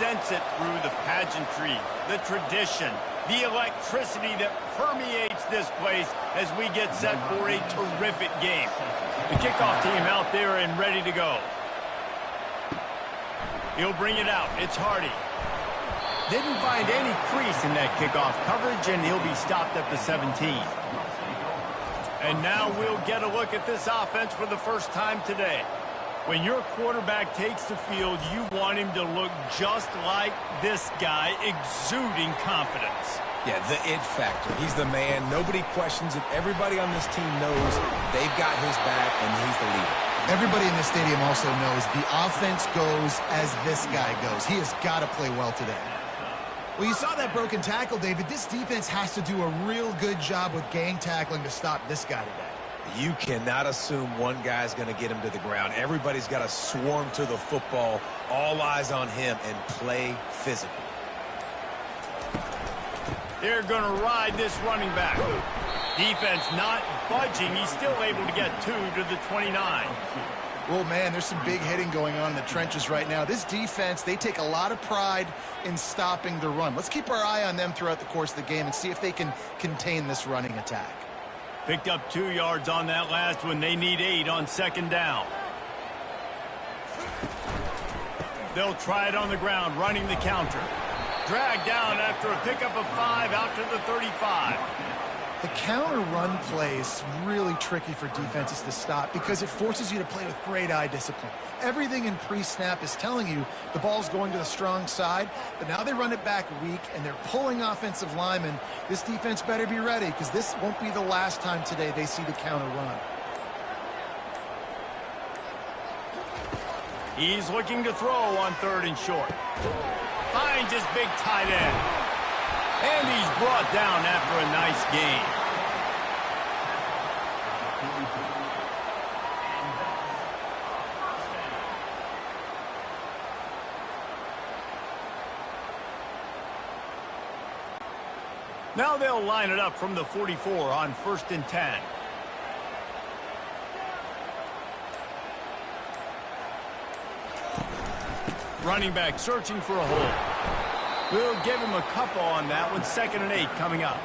sense it through the pageantry, the tradition, the electricity that permeates this place as we get set for a terrific game. The kickoff team out there and ready to go. He'll bring it out. It's Hardy. Didn't find any crease in that kickoff coverage, and he'll be stopped at the 17. And now we'll get a look at this offense for the first time today. When your quarterback takes the field, you want him to look just like this guy, exuding confidence. Yeah, the it factor. He's the man. Nobody questions it. Everybody on this team knows they've got his back, and he's the leader. Everybody in this stadium also knows the offense goes as this guy goes. He has got to play well today. Well, you saw that broken tackle, David. This defense has to do a real good job with gang tackling to stop this guy today. You cannot assume one guy's going to get him to the ground. Everybody's got to swarm to the football, all eyes on him, and play physical. They're going to ride this running back. Defense not budging. He's still able to get 2 to the 29. Well, man, there's some big hitting going on in the trenches right now. This defense, they take a lot of pride in stopping the run. Let's keep our eye on them throughout the course of the game and see if they can contain this running attack. Picked up 2 yards on that last one. They need 8 on second down. They'll try it on the ground, running the counter. Dragged down after a pickup of 5 out to the 35. The counter run play is really tricky for defenses to stop because it forces you to play with great eye discipline. Everything in pre-snap is telling you the ball's going to the strong side, but now they run it back weak and they're pulling offensive linemen. This defense better be ready because this won't be the last time today they see the counter run. He's looking to throw on 3rd and short. Finds his big tight end. And he's brought down after a nice gain. Now they'll line it up from the 44 on 1st and 10. Running back searching for a hole. We'll give him a couple on that one. 2nd and 8 coming up.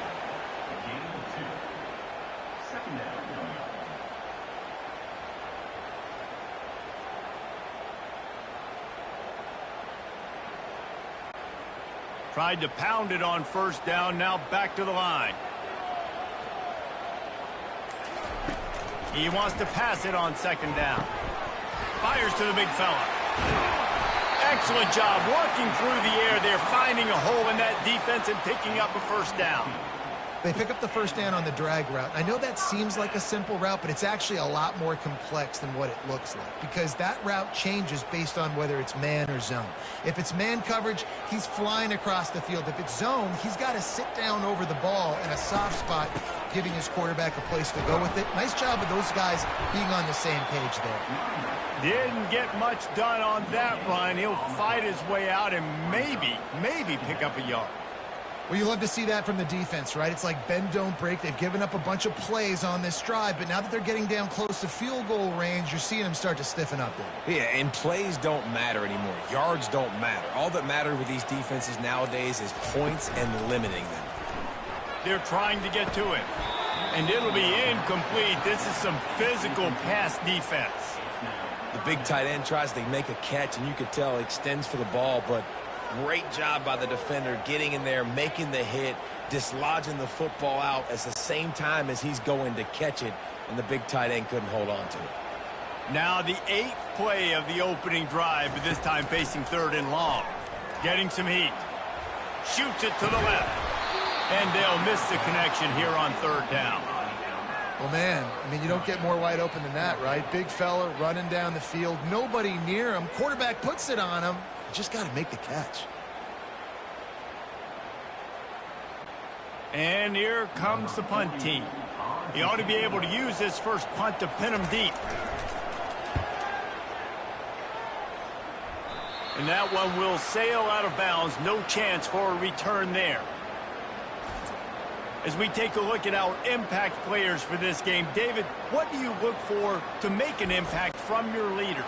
Tried to pound it on 1st down. Now back to the line. He wants to pass it on 2nd down. Fires to the big fella. Excellent job working through the air. They're finding a hole in that defense and picking up a 1st down. They pick up the 1st down on the drag route. I know that seems like a simple route, but it's actually a lot more complex than what it looks like because that route changes based on whether it's man or zone. If it's man coverage, he's flying across the field. If it's zone, he's got to sit down over the ball in a soft spot, giving his quarterback a place to go with it. Nice job of those guys being on the same page there. Didn't get much done on that run. He'll fight his way out and maybe pick up a yard. Well, you love to see that from the defense, right? It's like bend, don't break. They've given up a bunch of plays on this drive, but now that they're getting down close to field goal range, you're seeing them start to stiffen up there. Yeah, and plays don't matter anymore. Yards don't matter. All that matters with these defenses nowadays is points and limiting them. They're trying to get to it, and it'll be incomplete. This is some physical pass defense. The big tight end tries to make a catch, and you can tell he extends for the ball, but great job by the defender getting in there, making the hit, dislodging the football out at the same time as he's going to catch it, and the big tight end couldn't hold on to it. Now the 8th play of the opening drive, but this time facing 3rd and long. Getting some heat. Shoots it to the left. And they'll miss the connection here on 3rd down. Well, man, I mean, you don't get more wide open than that, right? Big fella running down the field. Nobody near him. Quarterback puts it on him. Just got to make the catch. And here comes the punt team. He ought to be able to use this first punt to pin him deep. And that one will sail out of bounds. No chance for a return there. As we take a look at our impact players for this game, David, what do you look for to make an impact from your leaders?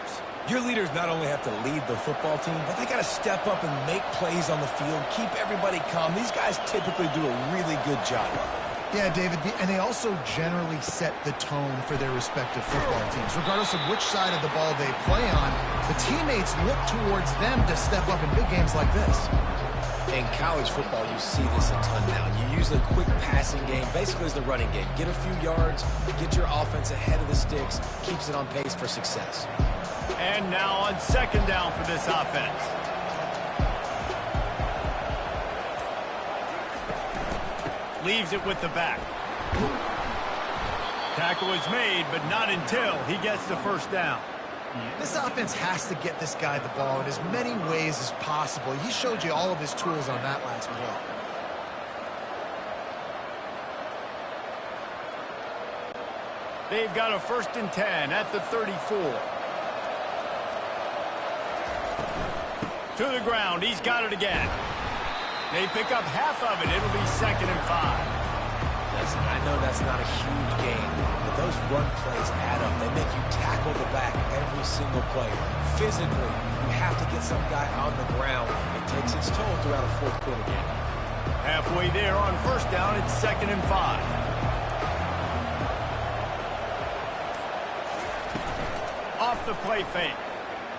Your leaders not only have to lead the football team, but they got to step up and make plays on the field, keep everybody calm. These guys typically do a really good job of it. Yeah, David, and they also generally set the tone for their respective football teams. Regardless of which side of the ball they play on, the teammates look towards them to step up in big games like this. In college football, you see this a ton now. You use a quick passing game, basically as the running game. Get a few yards, get your offense ahead of the sticks, keeps it on pace for success. And now on second down for this offense. Leaves it with the back. Tackle is made, but not until he gets the first down. This offense has to get this guy the ball in as many ways as possible. He showed you all of his tools on that last play. They've got a 1st and 10 at the 34. To the ground. He's got it again. They pick up half of it. It'll be 2nd and 5. Listen, I know that's not a huge game, but those run plays add up. They make you tackle the back every single play. Physically, you have to get some guy on the ground. It takes its toll throughout a fourth quarter game. Halfway there on 1st down, it's 2nd and 5. Off the play fake.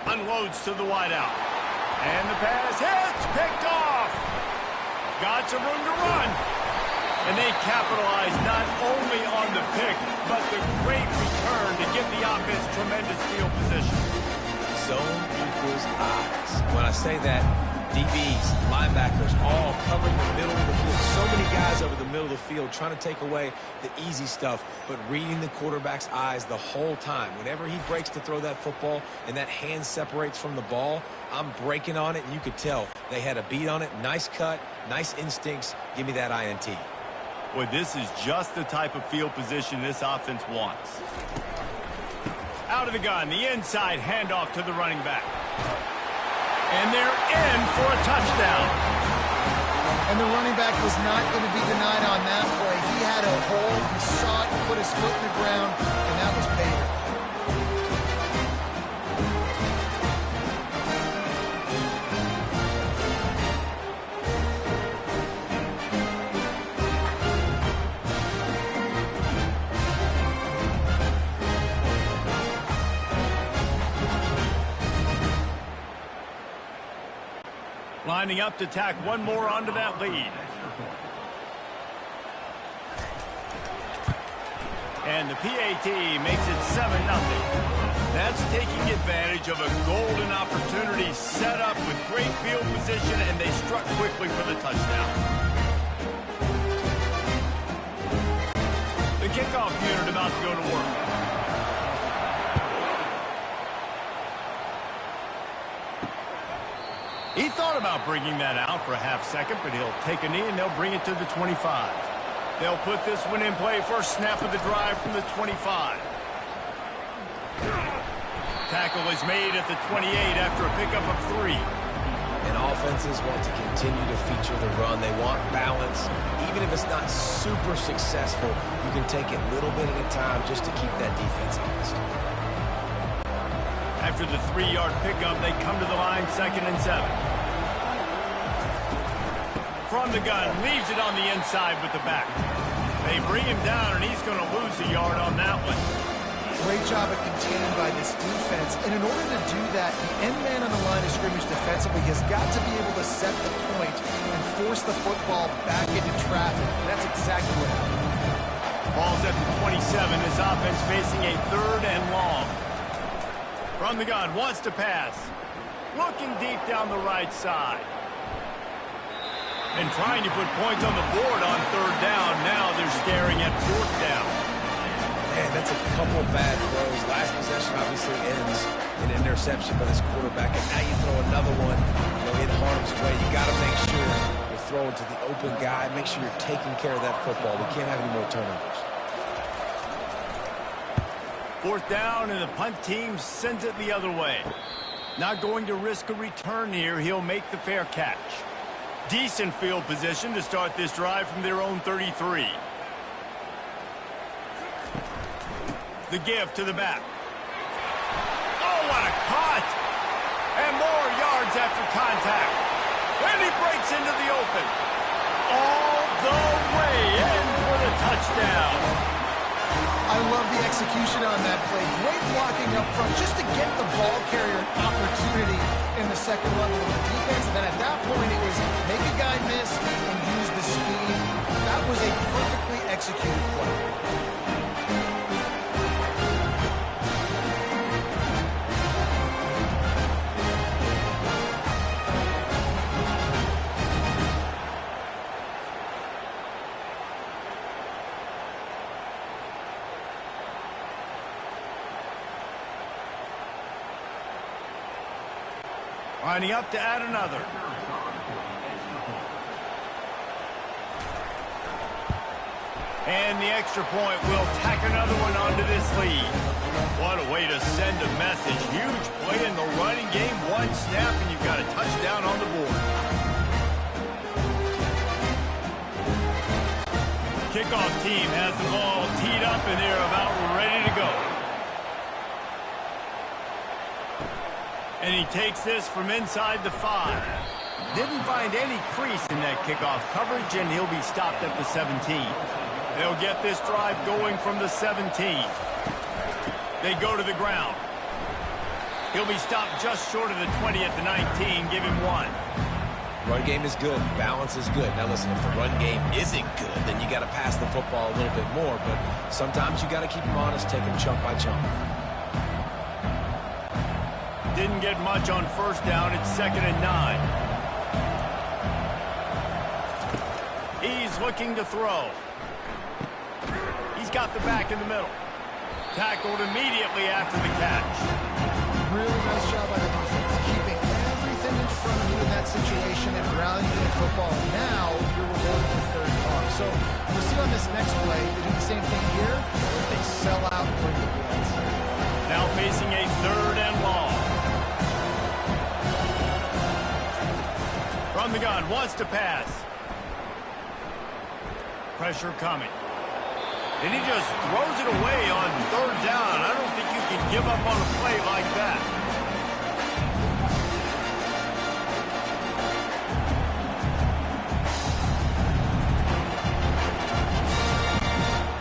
Unloads to the wideout. And the pass hits. Picked off. Got some room to run. And they capitalize not only on the pick, but the great return to give the offense tremendous field position. Zone equals eyes. When I say that, DBs, linebackers, all covering the middle of the field. So many guys over the middle of the field trying to take away the easy stuff, but reading the quarterback's eyes the whole time. Whenever he breaks to throw that football and that hand separates from the ball, I'm breaking on it, and you could tell they had a beat on it. Nice cut, nice instincts. Give me that INT. Well, this is just the type of field position this offense wants. Out of the gun, the inside handoff to the running back. And they're in for a touchdown. And the running back was not going to be denied on that play. He had a hold, he saw it, put his foot in the ground, and that was paid. Lining up to tack one more onto that lead. And the PAT makes it 7-0. That's taking advantage of a golden opportunity set up with great field position, and they struck quickly for the touchdown. The kickoff unit about to go to work. He thought about bringing that out for a half second, but he'll take a knee and they'll bring it to the 25. They'll put this one in play. First snap of the drive from the 25. Tackle is made at the 28 after a pickup of 3. And offenses want to continue to feature the run. They want balance. Even if it's not super successful, you can take it little bit at a time just to keep that defense honest. After the 3-yard pickup, they come to the line, 2nd and 7. From the gun, leaves it on the inside with the back. They bring him down, and he's going to lose a yard on that one. Great job at containing by this defense. And in order to do that, the end man on the line of scrimmage defensively has got to be able to set the point and force the football back into traffic. And that's exactly what happened. Ball's at the 27. This offense facing a 3rd and long. From the gun, wants to pass. Looking deep down the right side. And trying to put points on the board on 3rd down. Now they're staring at 4th down. Man, that's a couple bad throws. Last possession obviously ends in an interception by this quarterback. And now you throw another one, in harm's way. You got to make sure you're throwing to the open guy. Make sure you're taking care of that football. We can't have any more turnovers. 4th down, and the punt team sends it the other way. Not going to risk a return here. He'll make the fair catch. Decent field position to start this drive from their own 33. The give to the back. Oh, what a catch! And more yards after contact. And he breaks into the open. All the way in for the touchdown. I love the execution on that play. Great blocking up front just to get the ball carrier an opportunity in the second level of the defense. And then at that point, it was make a guy miss and use the speed. That was a perfectly executed play. Lining up to add another. And the extra point will tack another one onto this lead. What a way to send a message. Huge play in the running game. One snap and you've got a touchdown on the board. Kickoff team has the ball teed up and they're about ready to go. And he takes this from inside the 5. Didn't find any crease in that kickoff coverage, and he'll be stopped at the 17. They'll get this drive going from the 17. They go to the ground. He'll be stopped just short of the 20 at the 19. Give him 1. Run game is good. Balance is good. Now listen, if the run game isn't good, then you got to pass the football a little bit more. But sometimes you got to keep them honest, take them chunk by chunk. Didn't get much on first down. It's 2nd and 9. He's looking to throw. He's got the back in the middle. Tackled immediately after the catch. Really nice job by the defense, keeping everything in front of you in that situation and rallying the football. Now you're rewarded with third down. So you'll see on this next play, they do the same thing here. They sell out and bring the blitz. Now facing a 3rd and long. From the gun, wants to pass. Pressure coming. And he just throws it away on 3rd down. I don't think you can give up on a play like that.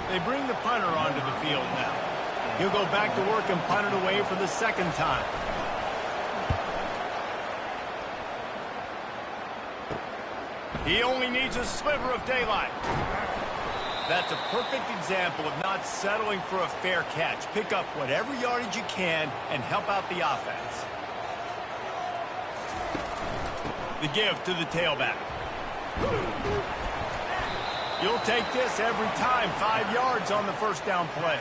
They bring the punter onto the field now. He'll go back to work and punt it away for the 2nd time. He only needs a sliver of daylight. That's a perfect example of not settling for a fair catch. Pick up whatever yardage you can and help out the offense. The give to the tailback. You'll take this every time. 5 yards on the first down play.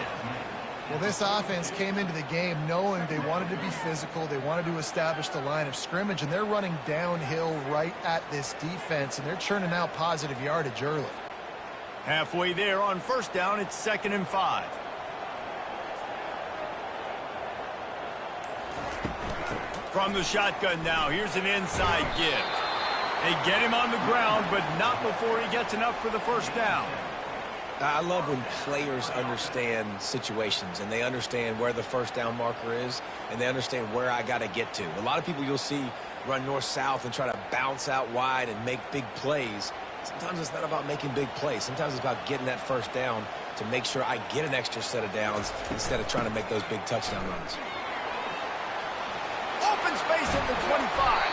Well, this offense came into the game knowing they wanted to be physical. They wanted to establish the line of scrimmage, and they're running downhill right at this defense, and they're churning out positive yardage early. Halfway there on first down, it's 2nd and 5. From the shotgun now, here's an inside give. They get him on the ground, but not before he gets enough for the first down. I love when players understand situations and they understand where the first down marker is and they understand where I got to get to. A lot of people you'll see run north-south and try to bounce out wide and make big plays. Sometimes it's not about making big plays. Sometimes it's about getting that first down to make sure I get an extra set of downs instead of trying to make those big touchdown runs. Open space at the 25.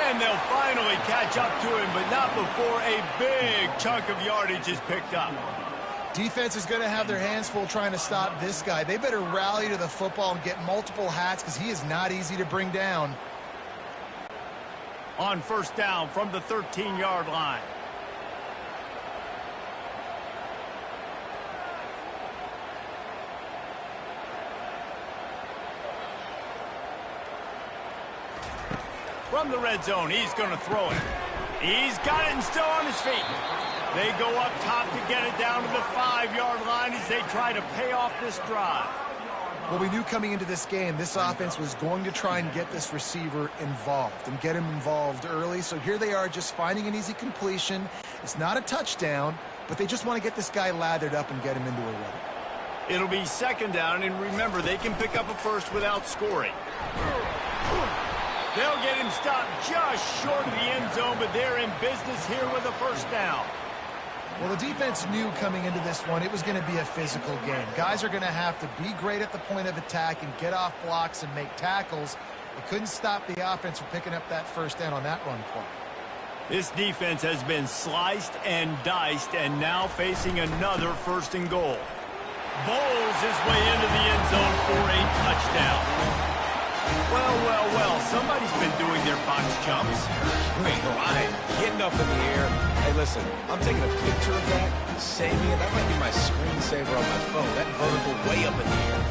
And they'll finally catch up to him, but not before a big chunk of yardage is picked up. Defense is going to have their hands full trying to stop this guy. They better rally to the football and get multiple hats because he is not easy to bring down. On first down from the 13-yard line. From the red zone, he's going to throw it. He's got it and still on his feet. They go up top to get it down to the 5-yard line as they try to pay off this drive. Well, we knew coming into this game, this offense was going to try and get this receiver involved and get him involved early. So here they are just finding an easy completion. It's not a touchdown, but they just want to get this guy lathered up and get him into a run. It'll be 2nd down, and remember, they can pick up a first without scoring. They'll get him stopped just short of the end zone, but they're in business here with a first down. Well, the defense knew coming into this one it was going to be a physical game. Guys are going to have to be great at the point of attack and get off blocks and make tackles. They couldn't stop the offense from picking up that first down on that run play. This defense has been sliced and diced and now facing another first and goal. Bowls his way into the end zone for a touchdown. Well, somebody's been doing their box jumps. Wait, Ryan, getting up in the air. Hey, listen, I'm taking a picture of that, saving it. That might be my screensaver on my phone. That vertical way up in the air.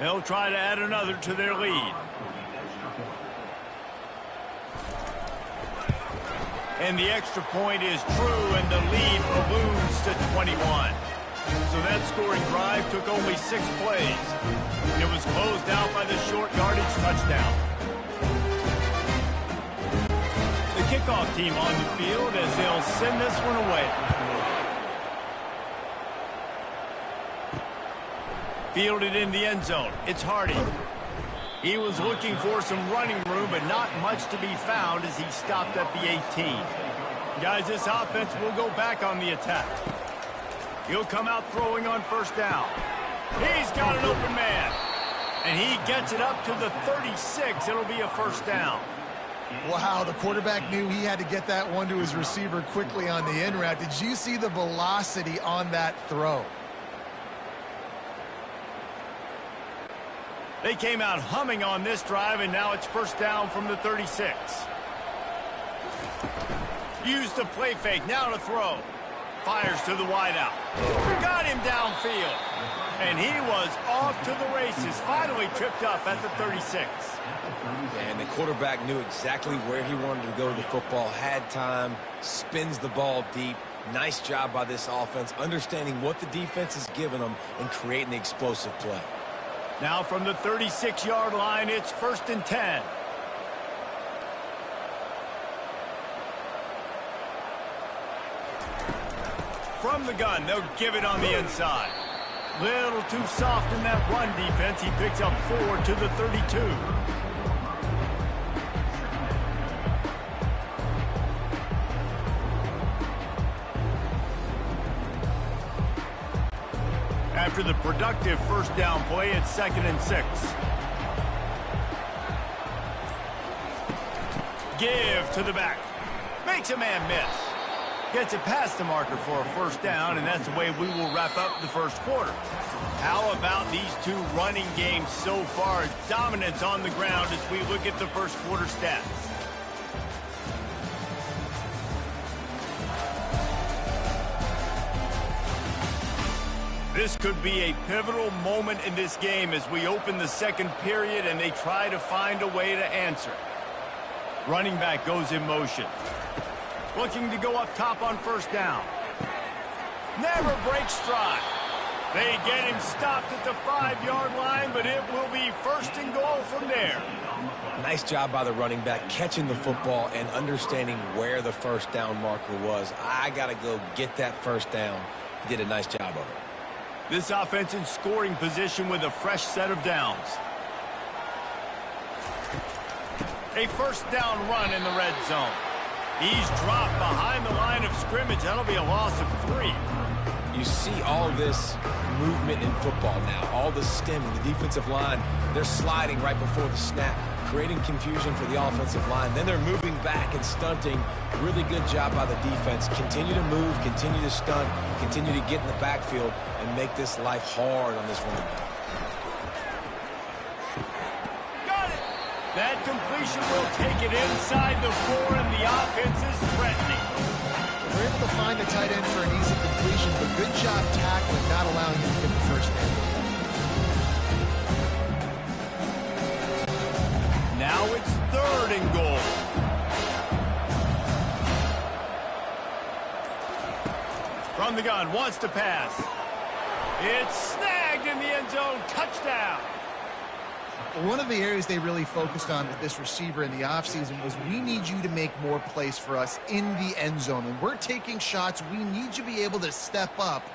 They'll try to add another to their lead. And the extra point is true, and the lead balloons to 21. So that scoring drive took only 6 plays. It was closed out by the short yardage touchdown. The kickoff team on the field as they'll send this one away. Fielded in the end zone. It's Hardy. He was looking for some running room, but not much to be found as he stopped at the 18. Guys, this offense will go back on the attack. He'll come out throwing on first down. He's got an open man. And he gets it up to the 36. It'll be a first down. Wow, the quarterback knew he had to get that one to his receiver quickly on the in route. Did you see the velocity on that throw? They came out humming on this drive, and now it's first down from the 36. Used the play fake, now to throw. Fires to the wideout. Got him downfield. And he was off to the races, finally tripped up at the 36. And the quarterback knew exactly where he wanted to go with the football, had time, spins the ball deep. Nice job by this offense, understanding what the defense is giving them and creating the explosive play. Now from the 36-yard line, it's first and 10. From the gun, they'll give it on the inside. Little too soft in that run defense. He picks up 4 to the 32. After the productive first down play, it's second and 6. Give to the back. Makes a man miss. Gets it past the marker for a first down, and that's the way we will wrap up the first quarter. How about these two running games so far? Dominance on the ground as we look at the first quarter stats. This could be a pivotal moment in this game as we open the second period and they try to find a way to answer. Running back goes in motion. Looking to go up top on first down. Never breaks stride. They get him stopped at the 5-yard line, but it will be first and goal from there. Nice job by the running back, catching the football and understanding where the first down marker was. I got to go get that first down. He did a nice job of it. This offense in scoring position with a fresh set of downs. A first down run in the red zone. He's dropped behind the line of scrimmage. That'll be a loss of 3. You see all this movement in football now, all the stemming, the defensive line, they're sliding right before the snap, creating confusion for the offensive line. Then they're moving back and stunting. Really good job by the defense. Continue to move, continue to stunt, continue to get in the backfield and make this life hard on this running back. Got it! That completion will take it inside the 4, and the offense is threatening. We're able to find a tight end for an easy completion, but good job tackling, not allowing him to get the first down. Now it's third and goal. From the gun, wants to pass. It's snagged in the end zone. Touchdown. One of the areas they really focused on with this receiver in the offseason was we need you to make more plays for us in the end zone. When we're taking shots, we need you to be able to step up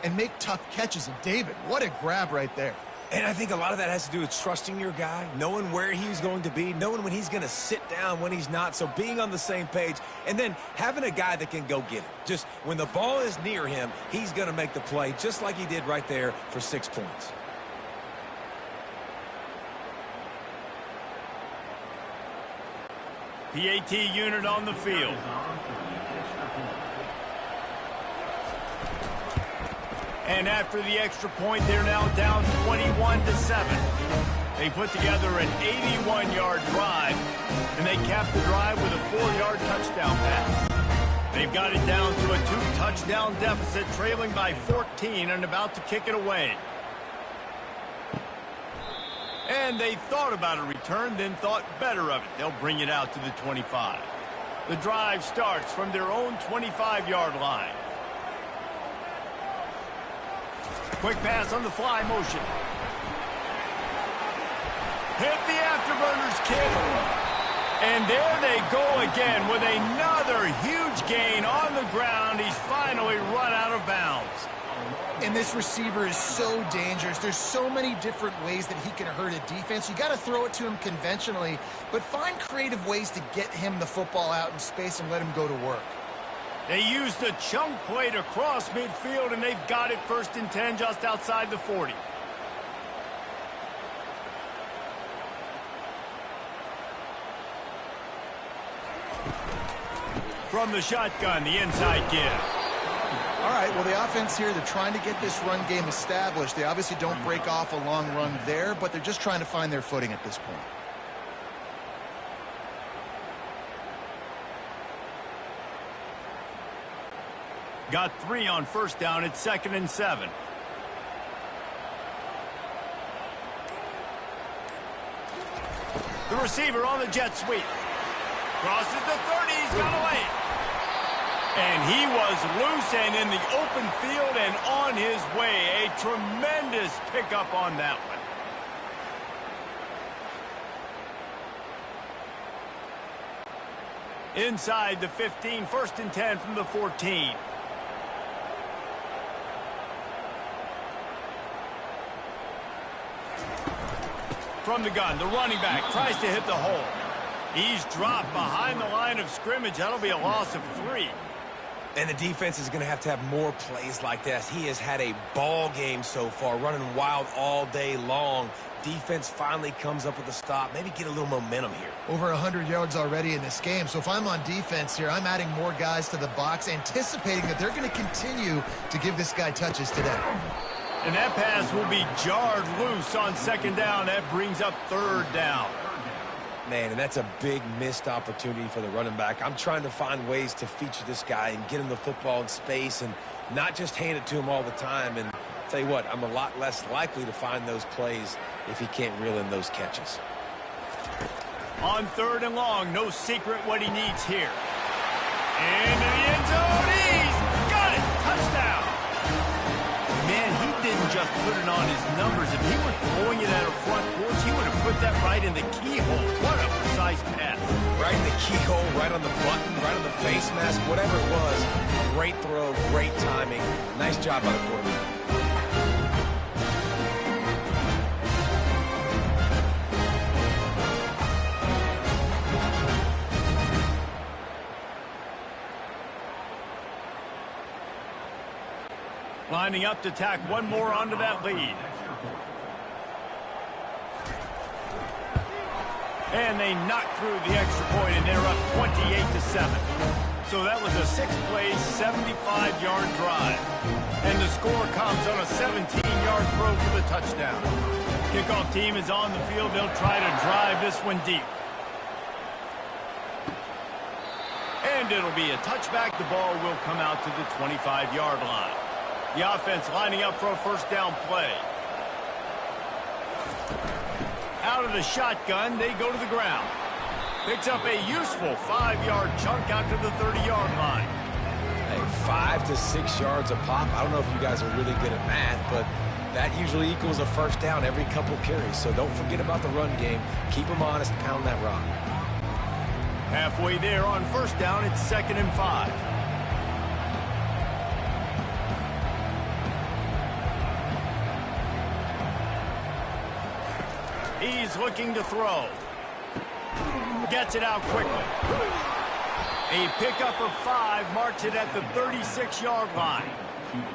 and make tough catches. And David, what a grab right there. And I think a lot of that has to do with trusting your guy, knowing where he's going to be, knowing when he's going to sit down, when he's not, so being on the same page, and then having a guy that can go get it. Just when the ball is near him, he's going to make the play, just like he did right there for 6 points. PAT unit on the field. And after the extra point, they're now down 21-7. They put together an 81-yard drive, and they capped the drive with a 4-yard touchdown pass. They've got it down to a 2-touchdown deficit, trailing by 14 and about to kick it away. And they thought about a return, then thought better of it. They'll bring it out to the 25. The drive starts from their own 25-yard line. Quick pass on the fly motion. Hit the afterburners, kid. And there they go again with another huge gain on the ground. He's finally run out of bounds. And this receiver is so dangerous. There's so many different ways that he can hurt a defense. You got to throw it to him conventionally, but find creative ways to get him the football out in space and let him go to work. They used the chunk play to cross midfield, and they've got it 1st and 10 just outside the 40. From the shotgun, the inside give. All right, well, the offense here, they're trying to get this run game established. They obviously don't break off a long run there, but they're just trying to find their footing at this point. Got 3 on 1st down. It's 2nd and 7. The receiver on the jet sweep. Crosses the 30. He's got away. And he was loose and in the open field and on his way. A tremendous pickup on that one. Inside the 15, 1st and 10 from the 14. From the gun, the running back tries to hit the hole. He's dropped behind the line of scrimmage. That'll be a loss of 3. And the defense is going to have more plays like this. He has had a ball game so far, running wild all day long. Defense finally comes up with a stop, maybe get a little momentum here. Over 100 yards already in this game. So if I'm on defense here, I'm adding more guys to the box, anticipating that they're going to continue to give this guy touches today. And that pass will be jarred loose on 2nd down. That brings up 3rd down. Man, and that's a big missed opportunity for the running back. I'm trying to find ways to feature this guy and get him the football in space and not just hand it to him all the time. And tell you what, I'm a lot less likely to find those plays if he can't reel in those catches. On 3rd and long, no secret what he needs here. Into the end zone, he's got it! Touchdown! Man, he didn't just put it on his numbers. If he were throwing it at a front porch, he would have put that right in the keyhole. What a precise pass. Right in the keyhole, right on the button, right on the face mask, whatever it was. Great throw, great timing. Nice job by the quarterback. Lining up to tack one more onto that lead. And they knock through the extra point, and they're up 28-7. So that was a 6-play, 75-yard drive. And the score comes on a 17-yard throw for the touchdown. Kickoff team is on the field. They'll try to drive this one deep. And it'll be a touchback. The ball will come out to the 25-yard line. The offense lining up for a 1st down play. Out of the shotgun, they go to the ground. Picks up a useful 5-yard chunk out to the 30-yard line. Hey, 5 to 6 yards a pop. I don't know if you guys are really good at math, but That usually equals a first down every couple carries, so don't forget about the run game. Keep them honest, pound that rock. Halfway there on first down, it's 2nd and 5. He's looking to throw. Gets it out quickly. A pickup of 5 marks it at the 36-yard line.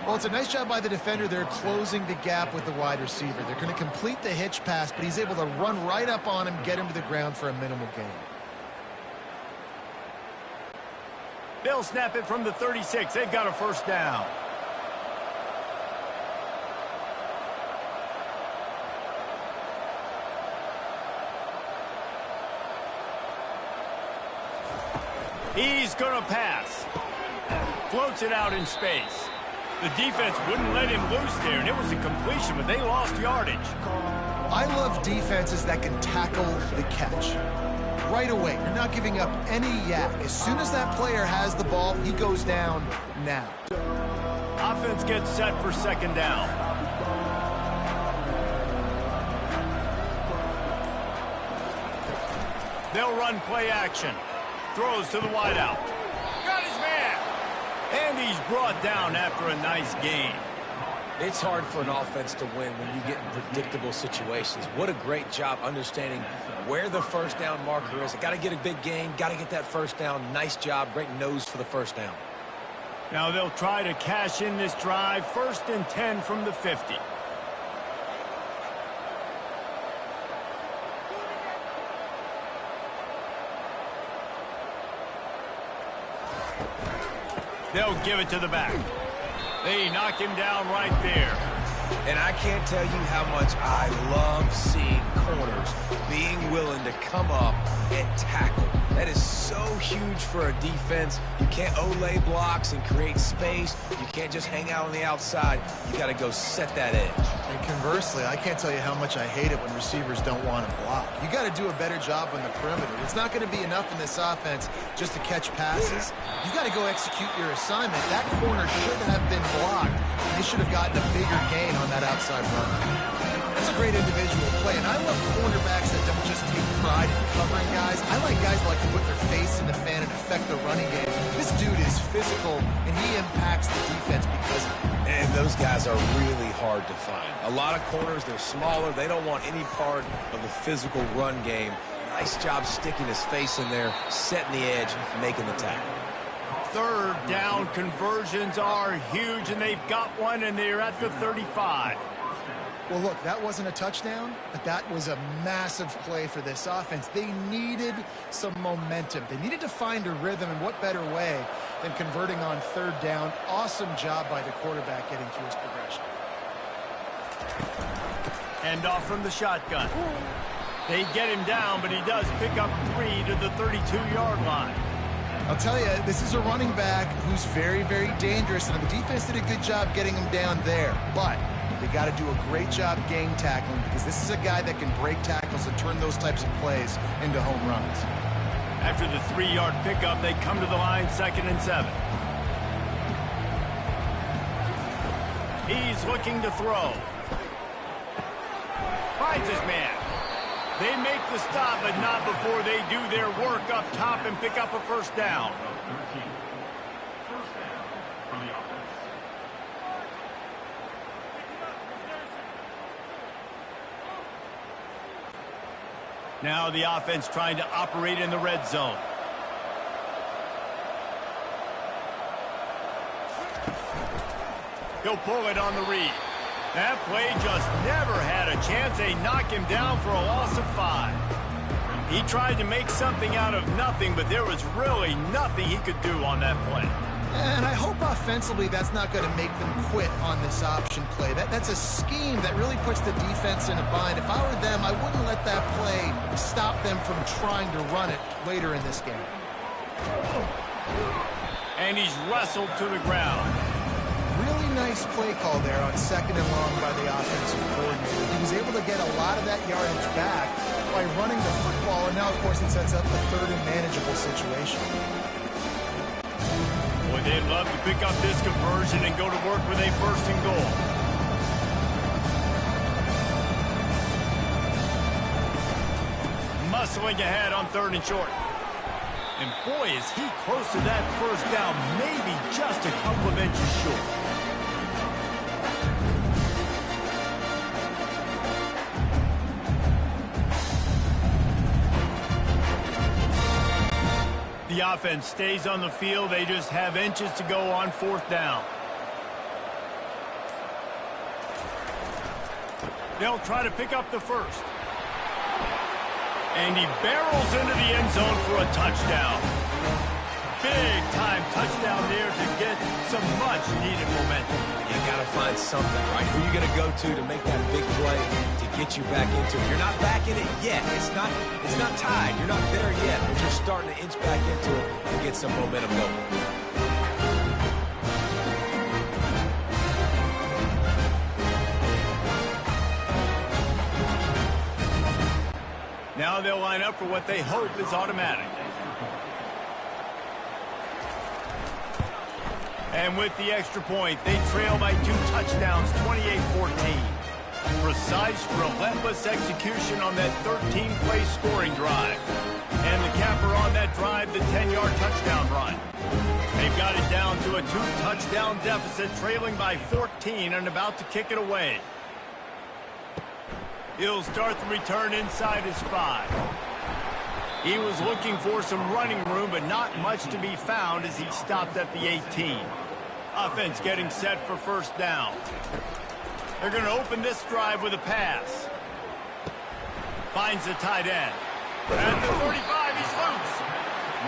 Well, it's a nice job by the defender. They're closing the gap with the wide receiver. They're going to complete the hitch pass, but he's able to run right up on him, get him to the ground for a minimal gain. They'll snap it from the 36. They've got a first down. He's going to pass. Floats it out in space. The defense wouldn't let him loose there, and it was a completion, but they lost yardage. I love defenses that can tackle the catch. Right away, you're not giving up any yak. As soon as that player has the ball, he goes down now. Offense gets set for 2nd down. They'll run play action. Throws to the wideout. Got his man. And he's brought down after a nice gain. It's hard for an offense to win when you get in predictable situations. What a great job understanding where the first down marker is. Got to get a big gain. Got to get that first down. Nice job. Great nose for the first down. Now they'll try to cash in this drive. 1st and 10 from the 50. They'll give it to the back. They knock him down right there. And I can't tell you how much I love seeing corners being willing to come up and tackle. That is so huge for a defense. You can't olay blocks and create space. You can't just hang out on the outside. You got to go set that edge. And conversely, I can't tell you how much I hate it when receivers don't want to block. You got to do a better job on the perimeter. It's not going to be enough in this offense just to catch passes. You got to go execute your assignment. That corner should have been blocked. They should have gotten a bigger gain on that outside run. That's a great individual play, and I love cornerbacks that don't just take pride in covering guys. I like guys that like to put their face in the fan and affect the running game. This dude is physical, and he impacts the defense because of it. And those guys are really hard to find. A lot of corners, they're smaller. They don't want any part of the physical run game. Nice job sticking his face in there, setting the edge, making the tackle. 3rd down conversions are huge, and they've got one, and they're at the 35. Well, look, that wasn't a touchdown, but that was a massive play for this offense. They needed some momentum. They needed to find a rhythm, and what better way than converting on 3rd down. Awesome job by the quarterback getting through his progression. Hand off from the shotgun. They get him down, but he does pick up 3 to the 32-yard line. I'll tell you, this is a running back who's very, very dangerous, and the defense did a good job getting him down there. But they got to do a great job game tackling because this is a guy that can break tackles and turn those types of plays into home runs. After the 3-yard pickup, they come to the line 2nd and 7. He's looking to throw. Finds his man. They make the stop, but not before they do their work up top and pick up a first down. Now the offense trying to operate in the red zone. He'll pull it on the read. That play just never had a chance. They knock him down for a loss of 5. He tried to make something out of nothing, but there was really nothing he could do on that play. And I hope offensively that's not going to make them quit on this option play. That's a scheme that really puts the defense in a bind. If I were them, I wouldn't let that play stop them from trying to run it later in this game. And he's wrestled to the ground. Really nice play call there on 2nd and long by the offensive coordinator. He was able to get a lot of that yardage back by running the football, and now, of course, it sets up a 3rd and manageable situation. Boy, they'd love to pick up this conversion and go to work with a 1st and goal. hustling ahead on 3rd and short. And boy, is he close to that first down, maybe just a couple of inches short. The offense stays on the field. They just have inches to go on 4th down. They'll try to pick up the first. And he barrels into the end zone for a touchdown. Big time touchdown there to get some much needed momentum. You got to find something, right? Who are you going to go to make that big play to get you back into it? You're not back in it yet. It's not tied. You're not there yet, but you're starting to inch back into it and get some momentum going. Now they'll line up for what they hope is automatic. And with the extra point, they trail by 2 touchdowns, 28-14. Precise, relentless execution on that 13-play scoring drive. And the capper on that drive, the 10-yard touchdown run. They've got it down to a 2-touchdown deficit, trailing by 14 and about to kick it away. He'll start the return inside his 5. He was looking for some running room, but not much to be found as he stopped at the 18. Offense getting set for 1st down. They're going to open this drive with a pass. Finds the tight end. At the 35, he's loose.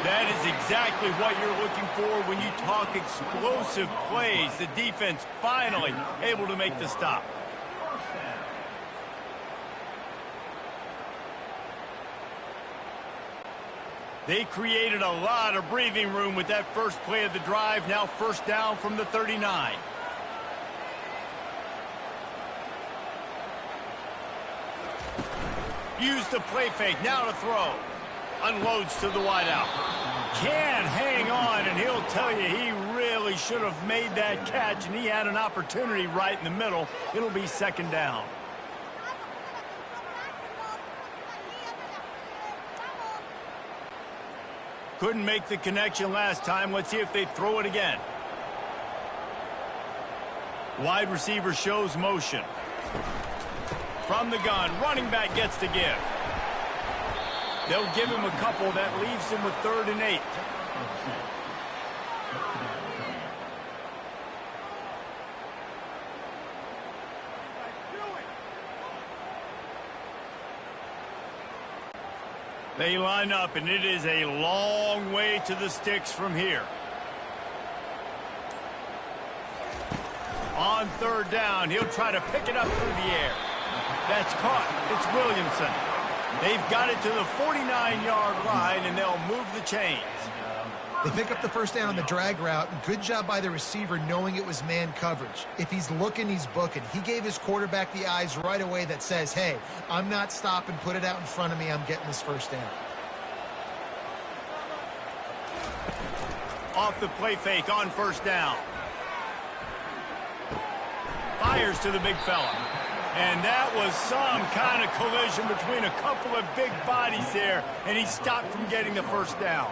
That is exactly what you're looking for when you talk explosive plays. The defense finally able to make the stop. They created a lot of breathing room with that first play of the drive. Now 1st down from the 39. Use the play fake. Now to throw. Unloads to the wideout. Can hang on, and he'll tell you he really should have made that catch, and he had an opportunity right in the middle. It'll be 2nd down. Couldn't make the connection last time. Let's see if they throw it again. Wide receiver shows motion. From the gun, running back gets to give. They'll give him a couple. That leaves him with 3rd and 8. They line up, and it is a long way to the sticks from here. On 3rd down, he'll try to pick it up through the air. That's caught. It's Williamson. They've got it to the 49-yard line, and they'll move the chains. They pick up the 1st down on the drag route. Good job by the receiver knowing it was man coverage. If he's looking, he's booking. He gave his quarterback the eyes right away that says, hey, I'm not stopping. Put it out in front of me. I'm getting this 1st down. Off the play fake on 1st down. Fires to the big fella. And that was some kind of collision between a couple of big bodies there, and he stopped from getting the 1st down.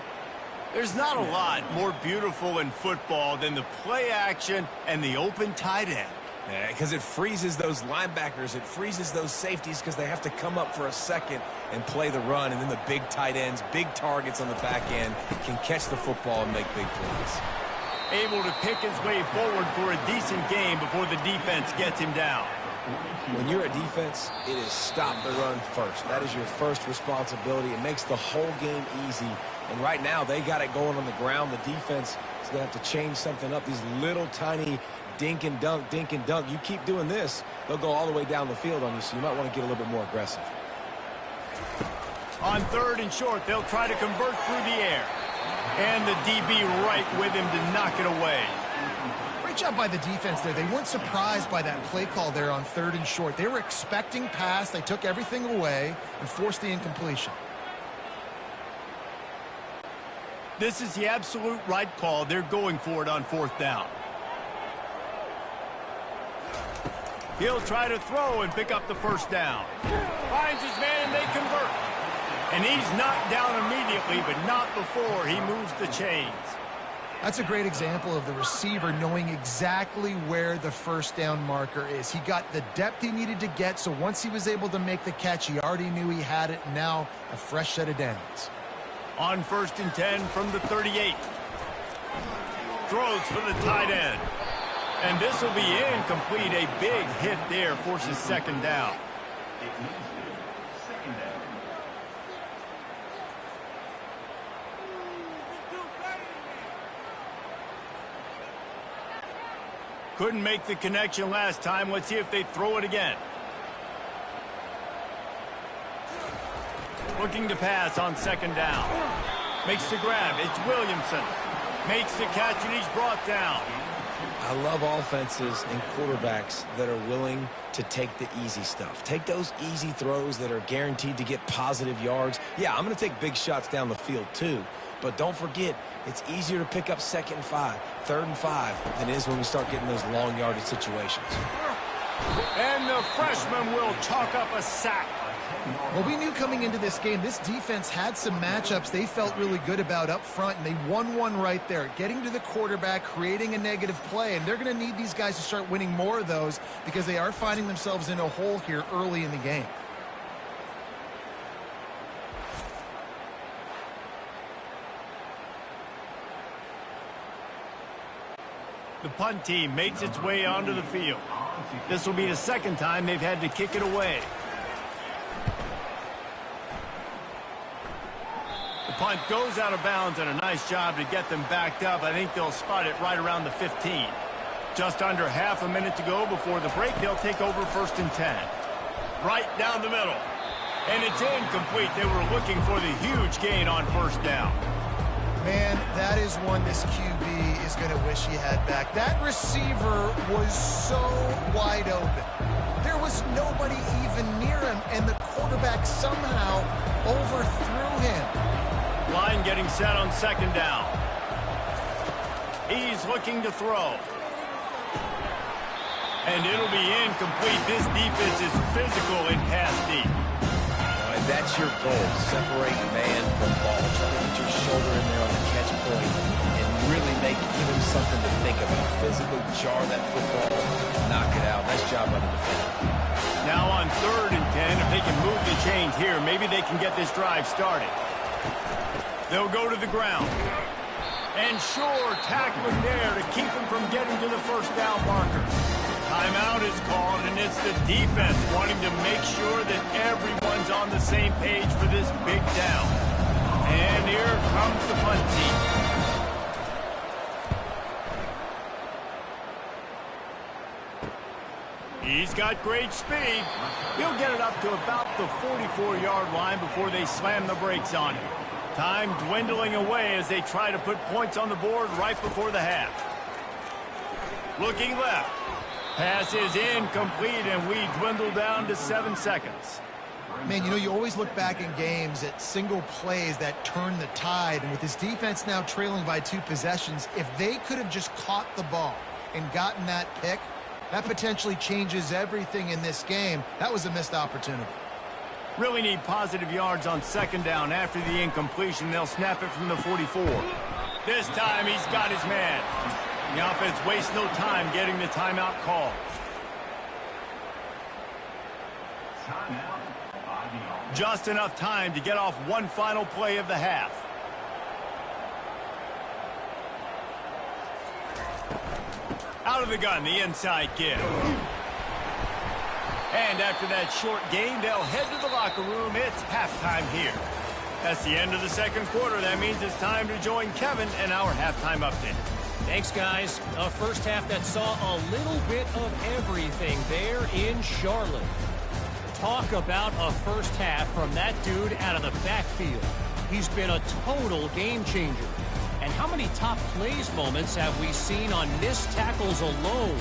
There's not a lot more beautiful in football than the play action and the open tight end. Yeah, because it freezes those linebackers. It freezes those safeties because they have to come up for a second and play the run. And then the big tight ends, big targets on the back end, can catch the football and make big plays. Able to pick his way forward for a decent game before the defense gets him down. When you're a defense, it is stop the run first. That is your first responsibility. It makes the whole game easy. And right now, they got it going on the ground. The defense is going to have to change something up. These little tiny dink and dunk, dink and dunk. You keep doing this, they'll go all the way down the field on you, so you might want to get a little bit more aggressive. On 3rd and short, they'll try to convert through the air. And the DB right with him to knock it away. Great job by the defense there. They weren't surprised by that play call there on 3rd and short. They were expecting pass. They took everything away and forced the incompletion. This is the absolute right call. They're going for it on 4th down. He'll try to throw and pick up the 1st down. Finds his man and they convert. And he's knocked down immediately, but not before he moves the chains. That's a great example of the receiver knowing exactly where the first down marker is. He got the depth he needed to get, so once he was able to make the catch, he already knew he had it. Now a fresh set of downs. On 1st and 10 from the 38. Throws for the tight end. And this will be incomplete. A big hit there forces second down. Couldn't make the connection last time. Let's see if they throw it again. Looking to pass on second down. Makes the grab. It's Williamson. Makes the catch, and he's brought down. I love offenses and quarterbacks that are willing to take the easy stuff. Take those easy throws that are guaranteed to get positive yards. Yeah, I'm going to take big shots down the field too. But don't forget, it's easier to pick up 2nd and 5, 3rd and 5 than it is when we start getting those long yardage situations. And the freshman will chalk up a sack. Well, we knew coming into this game, this defense had some matchups they felt really good about up front, and they won one right there, getting to the quarterback, creating a negative play, and they're going to need these guys to start winning more of those because they are finding themselves in a hole here early in the game. The punt team makes its way onto the field. This will be the second time they've had to kick it away. The punt goes out of bounds, and a nice job to get them backed up. I think they'll spot it right around the 15. Just under half a minute to go before the break. They'll take over 1st and 10. Right down the middle. And it's incomplete. They were looking for the huge gain on 1st down. Man, that is one this QB is going to wish he had back. That receiver was so wide open. There was nobody even near him, and the quarterback somehow overthrew him. Line getting set on 2nd down. He's looking to throw. And it'll be incomplete. This defense is physical in pass deep. And that's your goal. Separate man from ball. Try to get your shoulder in there on the catch point and really give him something to think about. Physically jar that football, knock it out. Nice job by the defender. Now on 3rd and 10, if they can move the chains here, maybe they can get this drive started. They'll go to the ground. And sure, tackling there to keep him from getting to the 1st down marker. Timeout is called, and it's the defense wanting to make sure that everyone's on the same page for this big down. And here comes the punt team. He's got great speed. He'll get it up to about the 44-yard line before they slam the brakes on him. Time dwindling away as they try to put points on the board right before the half. Looking left. Pass is incomplete, and we dwindle down to 7 seconds. Man, you know, you always look back in games at single plays that turn the tide, and with this defense now trailing by 2 possessions, if they could have just caught the ball and gotten that pick, that potentially changes everything in this game. That was a missed opportunity. Really need positive yards on 2nd down. After the incompletion, they'll snap it from the 44. This time he's got his man. The offense wastes no time getting the timeout call. Just enough time to get off one final play of the half. Out of the gun, the inside give. And after that short gain, they'll head to the locker room. It's halftime here. That's the end of the 2nd quarter. That means it's time to join Kevin and our halftime update. Thanks, guys. A first half that saw a little bit of everything there in Charlotte. Talk about a first half from that dude out of the backfield. He's been a total game changer. And how many top plays moments have we seen on missed tackles alone?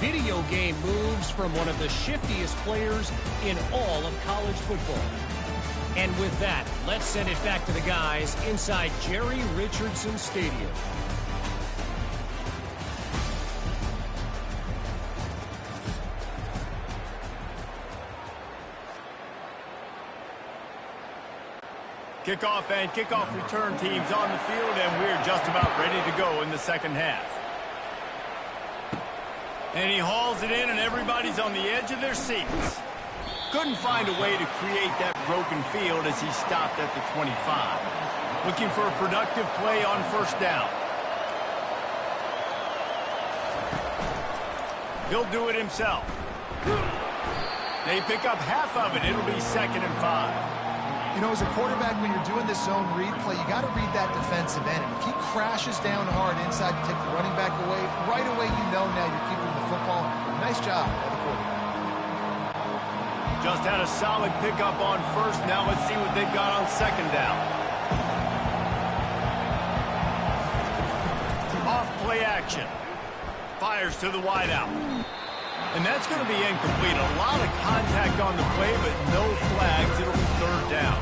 Video game moves from one of the shiftiest players in all of college football. And with that, let's send it back to the guys inside Jerry Richardson Stadium. Kickoff and kickoff return teams on the field, and we're just about ready to go in the second half. And he hauls it in, and everybody's on the edge of their seats. Couldn't find a way to create that broken field as he stopped at the 25. Looking for a productive play on first down. He'll do it himself. They pick up half of it. It'll be 2nd and 5. You know, as a quarterback, when you're doing this zone read play, you got to read that defensive end. If he crashes down hard inside to take the running back away, right away you know now you're keeping the football. Nice job by the quarterback. Just had a solid pickup on first. Now let's see what they've got on second down. Off play action. Fires to the wideout. And that's going to be incomplete. A lot of contact on the play, but no flags. It'll be 3rd down.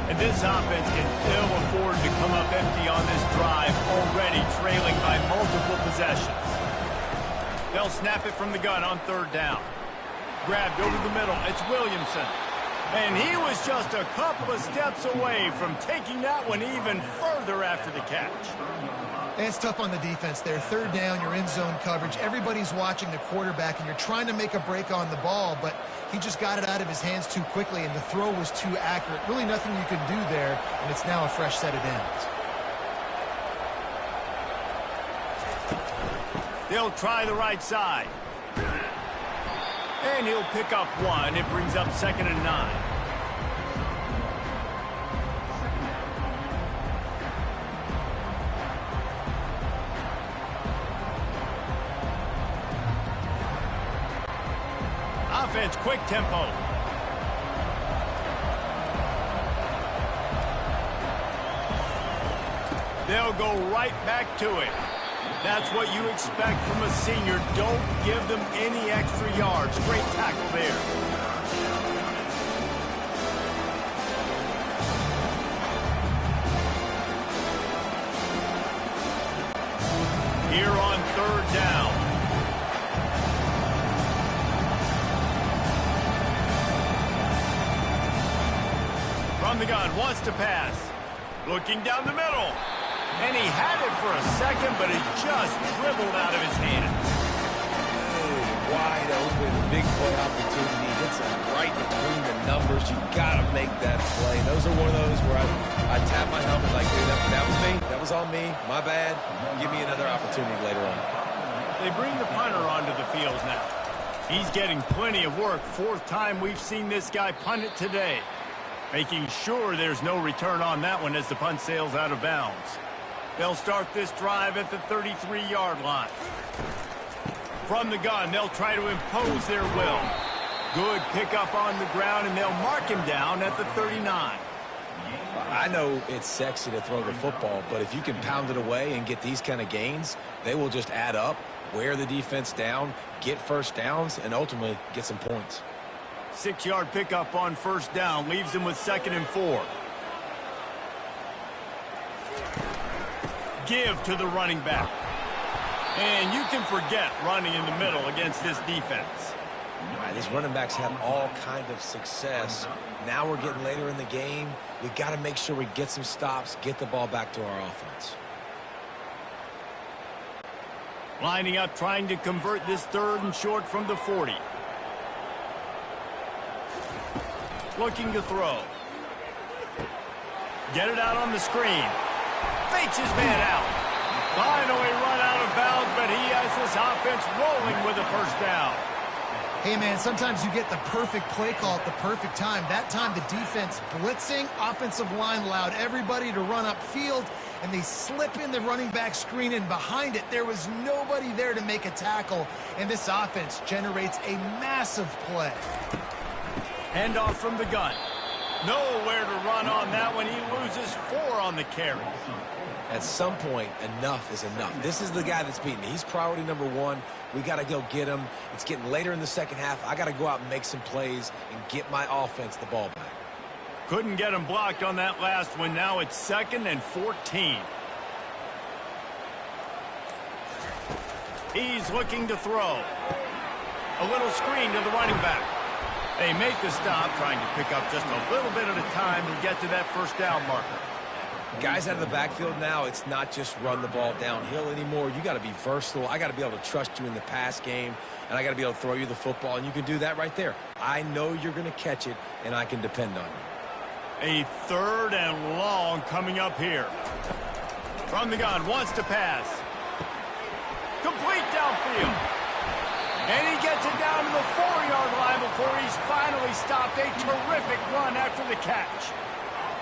And this offense can ill afford to come up empty on this drive, already trailing by multiple possessions. They'll snap it from the gun on 3rd down. Grabbed over the middle. It's Williamson. And he was just a couple of steps away from taking that one even further after the catch. And it's tough on the defense there. 3rd down, you're in zone coverage. Everybody's watching the quarterback, and you're trying to make a break on the ball, but he just got it out of his hands too quickly, and the throw was too accurate. Really nothing you can do there, and it's now a fresh set of downs. They'll try the right side. And he'll pick up 1. It brings up 2nd and 9. Offense, quick tempo. They'll go right back to it. That's what you expect from a senior. Don't give them any extra yards. Great tackle there. Here on 3rd down. From the gun, wants to pass. Looking down the middle. And he had it for a second, but it just dribbled out of his hands. Wide open, big play opportunity. Hits it right between the numbers. You got to make that play. Those are one of those where I tap my helmet like, dude, that was me. That was on me. My bad. Give me another opportunity later on. They bring the punter onto the field now. He's getting plenty of work. 4th time we've seen this guy punt it today. Making sure there's no return on that one as the punt sails out of bounds. They'll start this drive at the 33-yard line. From the gun, they'll try to impose their will. Good pickup on the ground, and they'll mark him down at the 39. I know it's sexy to throw the football, but if you can pound it away and get these kind of gains, they will just add up, wear the defense down, get first downs, and ultimately get some points. 6-yard pickup on first down leaves them with 2nd and 4. Give to the running back. And you can forget running in the middle against this defense. All right, these running backs have all kind of success. Now we're getting later in the game. We got to make sure we get some stops, get the ball back to our offense. Lining up, trying to convert this 3rd and short from the 40. Looking to throw. Get it out on the screen. Fakes his man out. Finally run out of bounds, but he has this offense rolling with a first down. Hey, man, sometimes you get the perfect play call at the perfect time. That time the defense blitzing, offensive line allowed everybody to run upfield, and they slip in the running back screen, and behind it there was nobody there to make a tackle, and this offense generates a massive play. Handoff from the gun. Nowhere to run on that one. He loses 4 on the carry. At some point, enough is enough. This is the guy that's beating me. He's priority number 1. We got to go get him. It's getting later in the second half. I got to go out and make some plays and get my offense the ball back. Couldn't get him blocked on that last one. Now it's 2nd and 14. He's looking to throw. A little screen to the running back. They make the stop, trying to pick up just a little bit at a time to get to that first down marker. Guys out of the backfield now, it's not just run the ball downhill anymore. You got to be versatile. I got to be able to trust you in the pass game, and I got to be able to throw you the football, and you can do that right there. I know you're going to catch it, and I can depend on you. A 3rd and long coming up here. From the gun, wants to pass. Complete downfield. And he gets it down to the 4-yard line before he's finally stopped. A terrific run after the catch.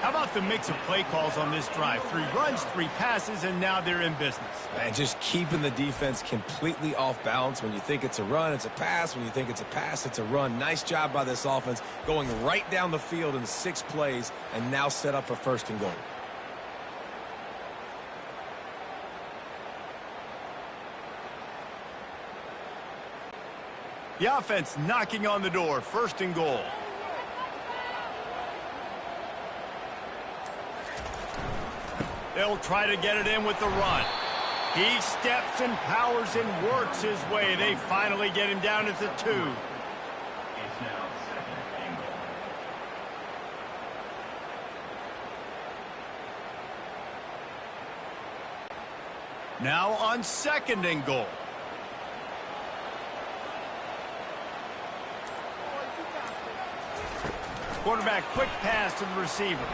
How about the mix of play calls on this drive? 3 runs, 3 passes, and now they're in business. And just keeping the defense completely off balance. When you think it's a run, it's a pass. When you think it's a pass, it's a run. Nice job by this offense going right down the field in 6 plays and now set up for 1st and goal. The offense knocking on the door. 1st and goal. They'll try to get it in with the run. He steps and powers and works his way. They finally get him down at the 2. Now on 2nd and goal. Quarterback, quick pass to the receiver.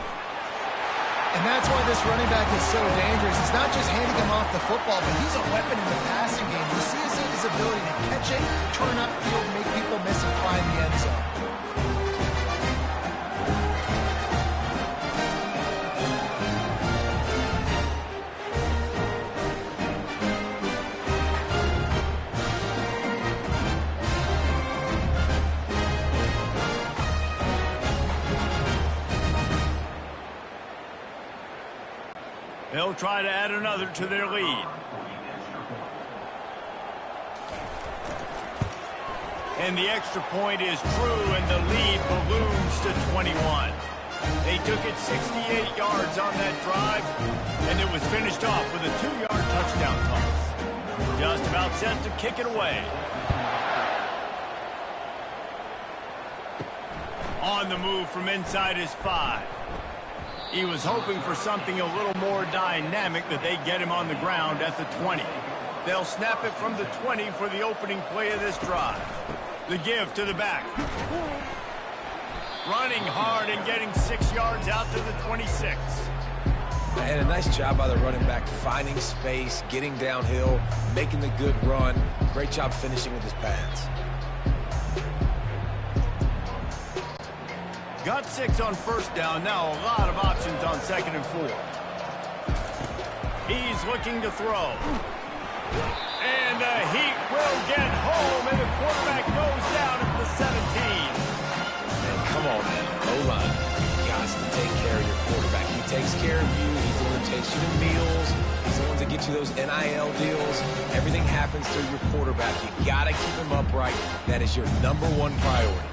And that's why this running back is so dangerous. It's not just handing him off the football, but he's a weapon in the passing game. You see his ability to catch it, turn upfield, make people miss and find the end zone. They'll try to add another to their lead. And the extra point is true, and the lead balloons to 21. They took it 68 yards on that drive, and it was finished off with a 2-yard touchdown toss. Just about set to kick it away. On the move from inside his 5. He was hoping for something a little more dynamic, that they get him on the ground at the 20. They'll snap it from the 20 for the opening play of this drive. The give to the back. Running hard and getting 6 yards out to the 26. And a nice job by the running back, finding space, getting downhill, making the good run. Great job finishing with his pads. Got 6 on 1st down. Now a lot of options on 2nd and 4. He's looking to throw. And the heat will get home, and the quarterback goes down at the 17. Man, come on, man. O-line, you got to take care of your quarterback. He takes care of you. He's the one that takes you to meals. He's the one that gets you those NIL deals. Everything happens through your quarterback. You got to keep him upright. That is your #1 priority.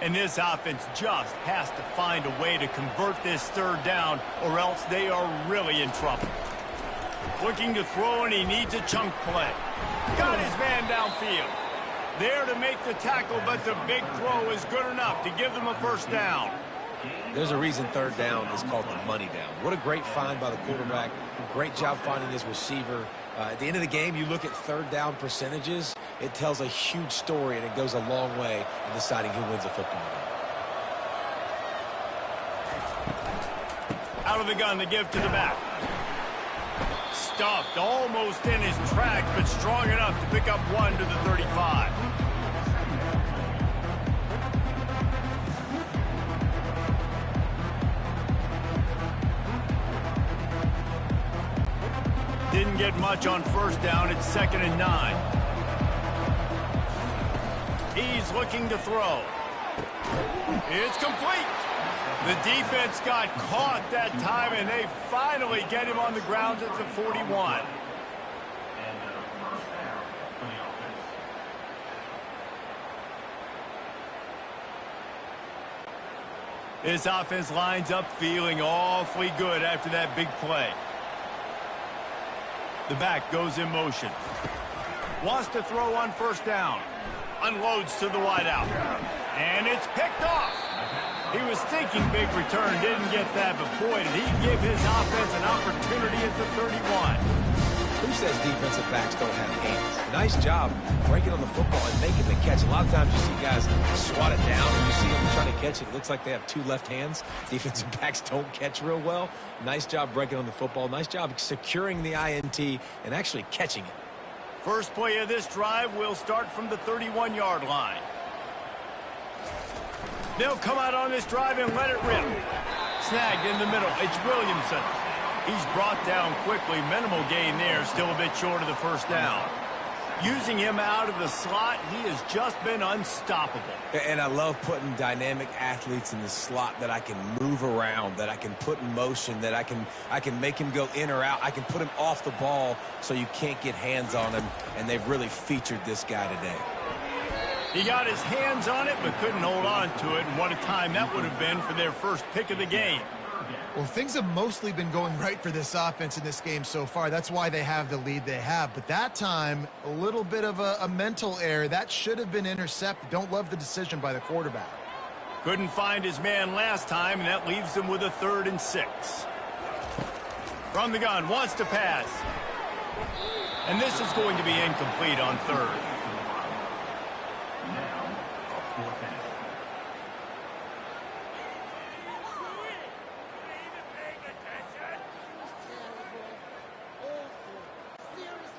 And this offense just has to find a way to convert this 3rd down, or else they are really in trouble. Looking to throw, and he needs a chunk play. Got his man downfield. There to make the tackle, but the big throw is good enough to give them a 1st down. There's a reason 3rd down is called the money down. What a great find by the quarterback. Great job finding his receiver. At the end of the game, you look at 3rd down percentages. It tells a huge story, and it goes a long way in deciding who wins a football game. Out of the gun, the give to the back. Stuffed almost in his tracks, but strong enough to pick up 1 to the 35. Didn't get much on 1st down. It's 2nd and 9. He's looking to throw. It's complete. The defense got caught that time, and they finally get him on the ground at the 41. This offense lines up feeling awfully good after that big play. The back goes in motion. Wants to throw on first down. Unloads to the wideout. And it's picked off. He was thinking big return, didn't get that, but boy, did he give his offense an opportunity at the 31. Who says defensive backs don't have hands? Nice job breaking on the football and making the catch. A lot of times you see guys swat it down and you see them trying to catch it. It looks like they have two left hands. Defensive backs don't catch real well. Nice job breaking on the football. Nice job securing the INT and actually catching it. First play of this drive will start from the 31-yard line. They'll come out on this drive and let it rip. Snagged in the middle. It's Williamson. He's brought down quickly. Minimal gain there. Still a bit short of the first down. Using him out of the slot, he has just been unstoppable. And I love putting dynamic athletes in the slot that I can move around, that I can put in motion, that I can make him go in or out. I can put him off the ball so you can't get hands on him, and they've really featured this guy today. He got his hands on it but couldn't hold on to it, and what a time that would have been for their first pick of the game. Well, things have mostly been going right for this offense in this game so far. That's why they have the lead they have. But that time, a little bit of a mental error. That should have been intercepted. Don't love the decision by the quarterback. Couldn't find his man last time, and that leaves him with a 3rd and 6. From the gun, wants to pass. And this is going to be incomplete on 3rd.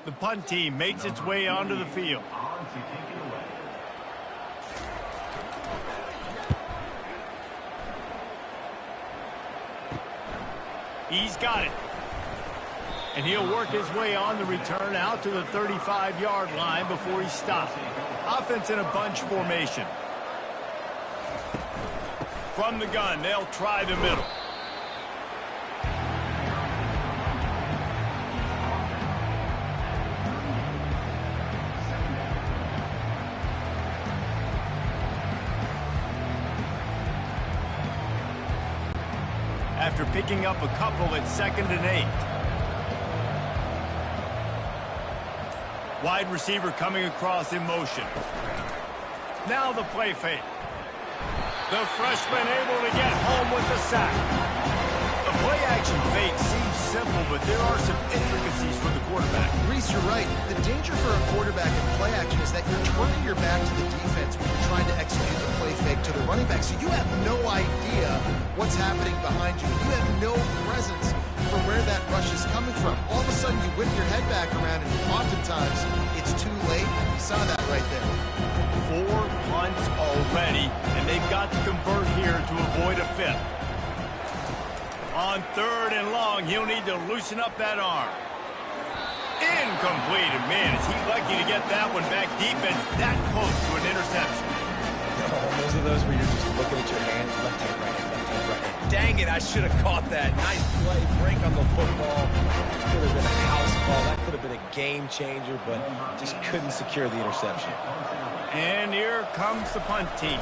The punt team makes its way onto the field. He's got it. And he'll work his way on the return out to the 35-yard line before he stops. Offense in a bunch formation. From the gun, they'll try the middle. After picking up a couple at 2nd and 8. Wide receiver coming across in motion. Now the play fake. The freshman able to get home with the sack. The play action fake seems simple, but there are some intricacies for the quarterback. Reese, you're right. The danger for a quarterback in play action is that you're turning your back to the defense when you're trying to execute the play fake to the running back. So you have no idea what's happening behind you. You have no presence for where that rush is coming from. All of a sudden, you whip your head back around, and oftentimes it's too late. You saw that right there. 4 punts already, and they've got to convert here to avoid a 5th. On 3rd and long, he'll need to loosen up that arm. Incomplete. And man, is he lucky to get that one back. Defense that close to an interception. Oh, those are those where you're just looking at your hands, left hand, right hand, left hand, right hand. Dang it, I should have caught that. Nice play, break on the football. Could have been a house call. That could have been a game changer, but just couldn't secure the interception. And here comes the punt team.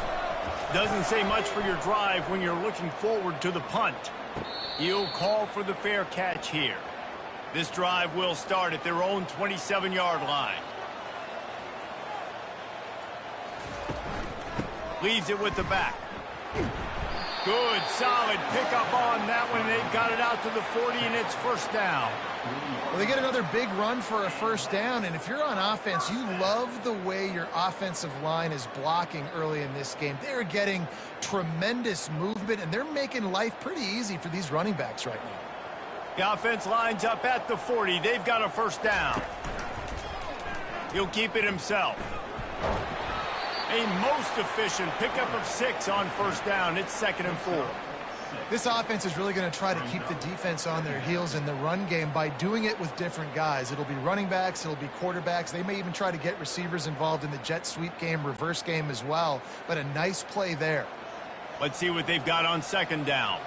Doesn't say much for your drive when you're looking forward to the punt. He'll call for the fair catch here. This drive will start at their own 27-yard line. Leaves it with the back. Good, solid pickup on that one. They've got it out to the 40, and it's first down. Well, they get another big run for a first down, and if you're on offense, you love the way your offensive line is blocking early in this game. They're getting tremendous movement, and they're making life pretty easy for these running backs right now. The offense lines up at the 40. They've got a first down. He'll keep it himself. A most efficient pickup of 6 on first down. It's 2nd and 4. This offense is really going to try to keep the defense on their heels in the run game by doing it with different guys. It'll be running backs. It'll be quarterbacks. They may even try to get receivers involved in the jet sweep game, reverse game as well. But a nice play there. Let's see what they've got on 2nd down.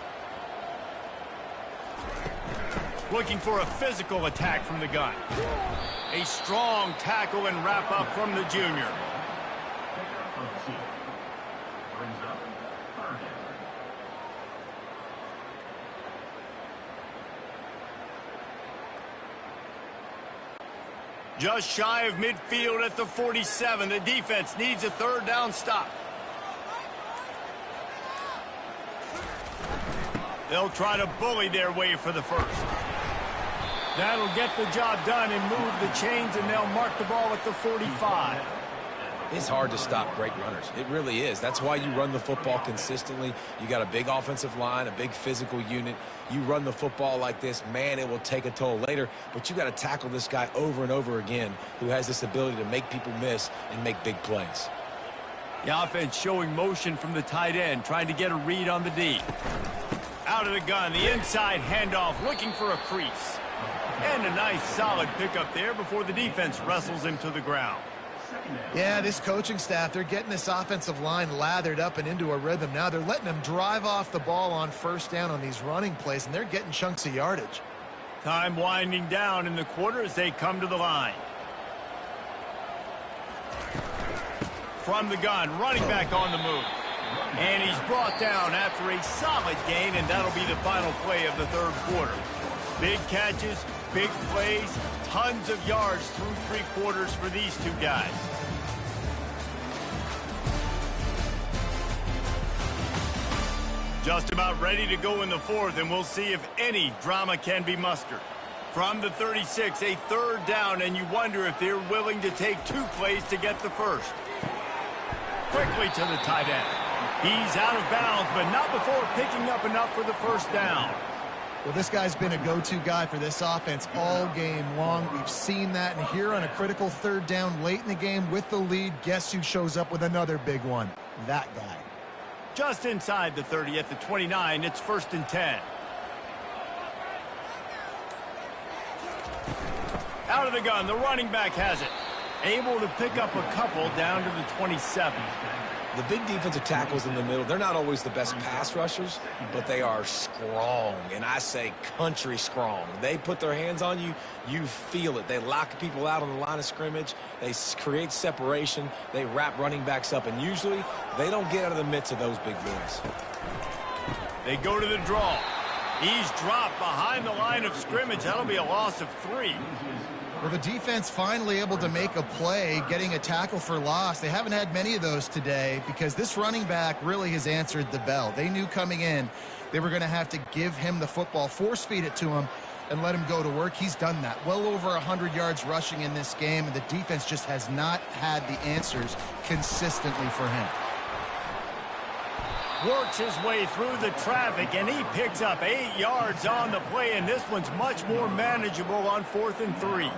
Looking for a physical attack from the gun. A strong tackle and wrap up from the junior. Just shy of midfield at the 47. The defense needs a third down stop. They'll try to bully their way for the first. That'll get the job done and move the chains, and they'll mark the ball at the 45. It's hard to stop great runners. It really is. That's why you run the football consistently. You got a big offensive line, a big physical unit. You run the football like this, man, it will take a toll later. But you got to tackle this guy over and over again who has this ability to make people miss and make big plays. The offense showing motion from the tight end, trying to get a read on the D. Out of the gun, the inside handoff, looking for a crease. And a nice solid pickup there before the defense wrestles him to the ground. Yeah, this coaching staff, they're getting this offensive line lathered up and into a rhythm. Now they're letting them drive off the ball on first down on these running plays, and they're getting chunks of yardage. Time winding down in the quarter as they come to the line. From the gun, running back on the move. And he's brought down after a solid gain, and that'll be the final play of the third quarter. Big catches, big plays, tons of yards through three quarters for these two guys. Just about ready to go in the fourth, and we'll see if any drama can be mustered. From the 36, a third down, and you wonder if they're willing to take two plays to get the first. Quickly to the tight end. He's out of bounds, but not before picking up enough for the first down. Well, this guy's been a go-to guy for this offense all game long. We've seen that, and here on a critical third down late in the game with the lead, guess who shows up with another big one? That guy. Just inside the 30 at the 29, it's 1st and 10. Out of the gun, the running back has it. Able to pick up a couple down to the 27. The big defensive tackles in the middle, they're not always the best pass rushers, but they are strong, and I say country strong. They put their hands on you, you feel it. They lock people out on the line of scrimmage. They create separation. They wrap running backs up, and usually they don't get out of the midst of those big boys. They go to the draw. He's dropped behind the line of scrimmage. That'll be a loss of 3. Well, the defense finally able to make a play, getting a tackle for loss. They haven't had many of those today because this running back really has answered the bell. They knew coming in they were going to have to give him the football, force feed it to him, and let him go to work. He's done that. Well over 100 yards rushing in this game, and the defense just has not had the answers consistently for him. Works his way through the traffic, and he picks up 8 yards on the play, and this one's much more manageable on 4th and 3.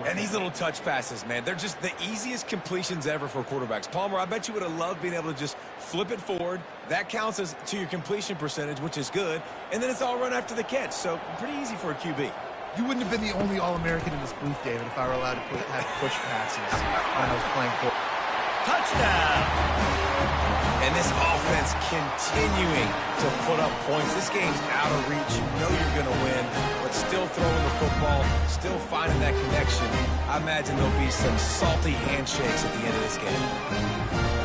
And these little touch passes, man, they're just the easiest completions ever for quarterbacks. Palmer, I bet you would have loved being able to just flip it forward. That counts as to your completion percentage, which is good. And then it's all run after the catch, so pretty easy for a QB. You wouldn't have been the only All-American in this booth, David, if I were allowed to have push passes when I was playing football. Touchdown! And this offense continuing to put up points. This game's out of reach. You know you're going to win, but still throwing the football, still finding that connection. I imagine there'll be some salty handshakes at the end of this game.